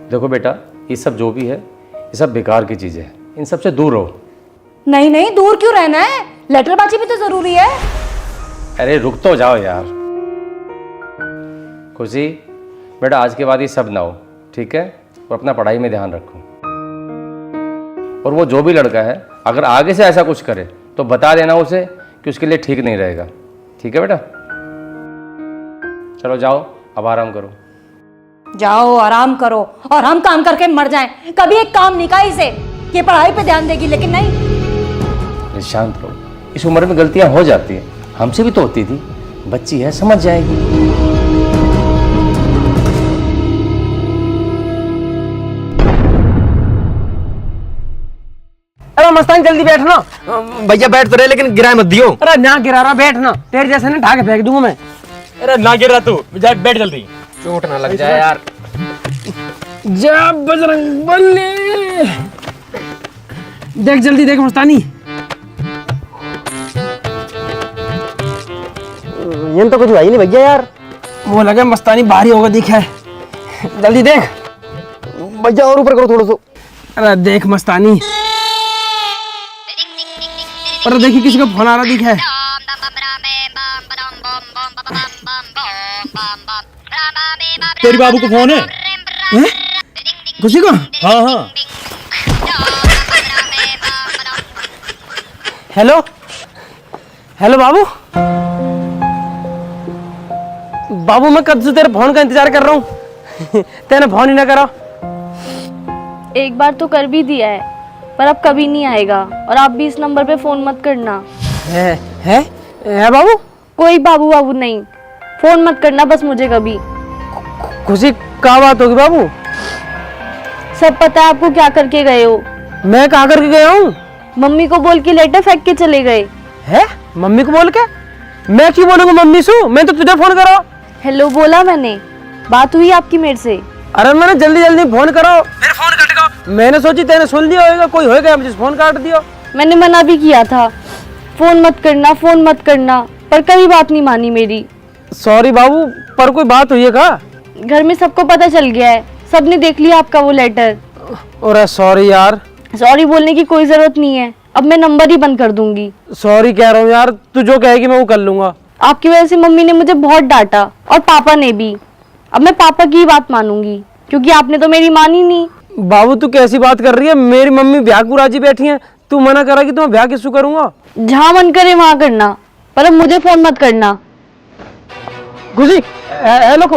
देखो बेटा, ये सब जो भी है ये सब बेकार की चीजें हैं, इन सब से दूर रहो। नहीं नहीं, दूर क्यों रहना है, लेटरबाजी भी तो जरूरी है। अरे रुक तो जाओ यार। खुशी बेटा, आज के बाद ये सब ना हो, ठीक है? और अपना पढ़ाई में ध्यान रखो। और वो जो भी लड़का है अगर आगे से ऐसा कुछ करे तो बता देना उसे कि उसके लिए ठीक नहीं रहेगा, ठीक है बेटा? चलो जाओ, अब आराम करो। जाओ आराम करो और हम काम करके मर जाएं। कभी एक काम नहीं कहा इसे कि पढ़ाई पे ध्यान देगी, लेकिन नहीं। शांत रहो, इस उम्र में गलतियां हो जाती हैं, हमसे भी तो होती थी। बच्ची है, समझ जाएगी। अरे मस्तान जल्दी बैठना। भैया बैठ तो रहे लेकिन गिराए मत दियो। अरे ना गिरा रहा, बैठना, तेरे जैसे ना ढाके फेंक दूंगा मैं। अरे ना गिर रहा तू, बैठ जल्दी, चोट ना लग जाए यार। जा बजरंग बली, देख जल्दी देख मस्तानी। ये तो कुछ हुआ ही नहीं भैया यार। वो लगे मस्तानी भारी होगा, दिखा है, जल्दी देख भैया और ऊपर करो थोड़ा सा। अरे देख मस्तानी, अरे देखिए किसी का फोन आ रहा दिखा है। तेरी बाबू को फोन है? खुशी को? हाँ हाँ। हेलो हेलो बाबू। बाबू मैं कब से तेरे फोन का इंतजार कर रहा हूँ, तेने फोन ही ना करा। एक बार तो कर भी दिया है, पर अब कभी नहीं आएगा। और आप भी इस नंबर पे फोन मत करना। है बाबू? कोई बाबू बाबू नहीं, फोन मत करना बस मुझे कभी। खुशी क्या बात होगी बाबू? सब पता है आपको क्या करके गए हो। मैं कहाँ करके गया हूँ? मम्मी को बोल के लेटर फेंक के चले गए। है? मम्मी को बोल के? मैं क्यों बोलूंगा मम्मी से? मैं तो तुझे फोन करा। हेलो बोला मैंने, बात हुई आपकी मेरे से? अरे मैंने जल्दी जल्दी फोन करो, मेरे फोन कट गया। मैंने सोची तेने सुन लिया होगा, कोई होगा मुझे फोन काट दिया। मैंने मना भी किया था, फोन मत करना फोन मत करना, पर कभी बात नहीं मानी मेरी। सॉरी बाबू, पर कोई बात हुई है क्या? घर में सबको पता चल गया है, सबने देख लिया आपका वो लेटर। अरे सॉरी यार। सॉरी बोलने की कोई जरूरत नहीं है, अब मैं नंबर ही बंद कर दूंगी। सॉरी कह रहा हूँ यार, तू जो कहेगी मैं वो कर लूंगा। आपकी वजह से मम्मी ने मुझे बहुत डांटा और पापा ने भी। अब मैं पापा की ही बात मानूंगी, क्योंकि आपने तो मेरी मानी नहीं। बाबू तू कैसी बात कर रही है? मेरी मम्मी ब्याह को राजी बैठी है, तू मना करा कि मैं ब्याह किसको करूंगा? जहाँ मन करे वहां करना, पर अब मुझे फोन मत करना। खुशी हेलो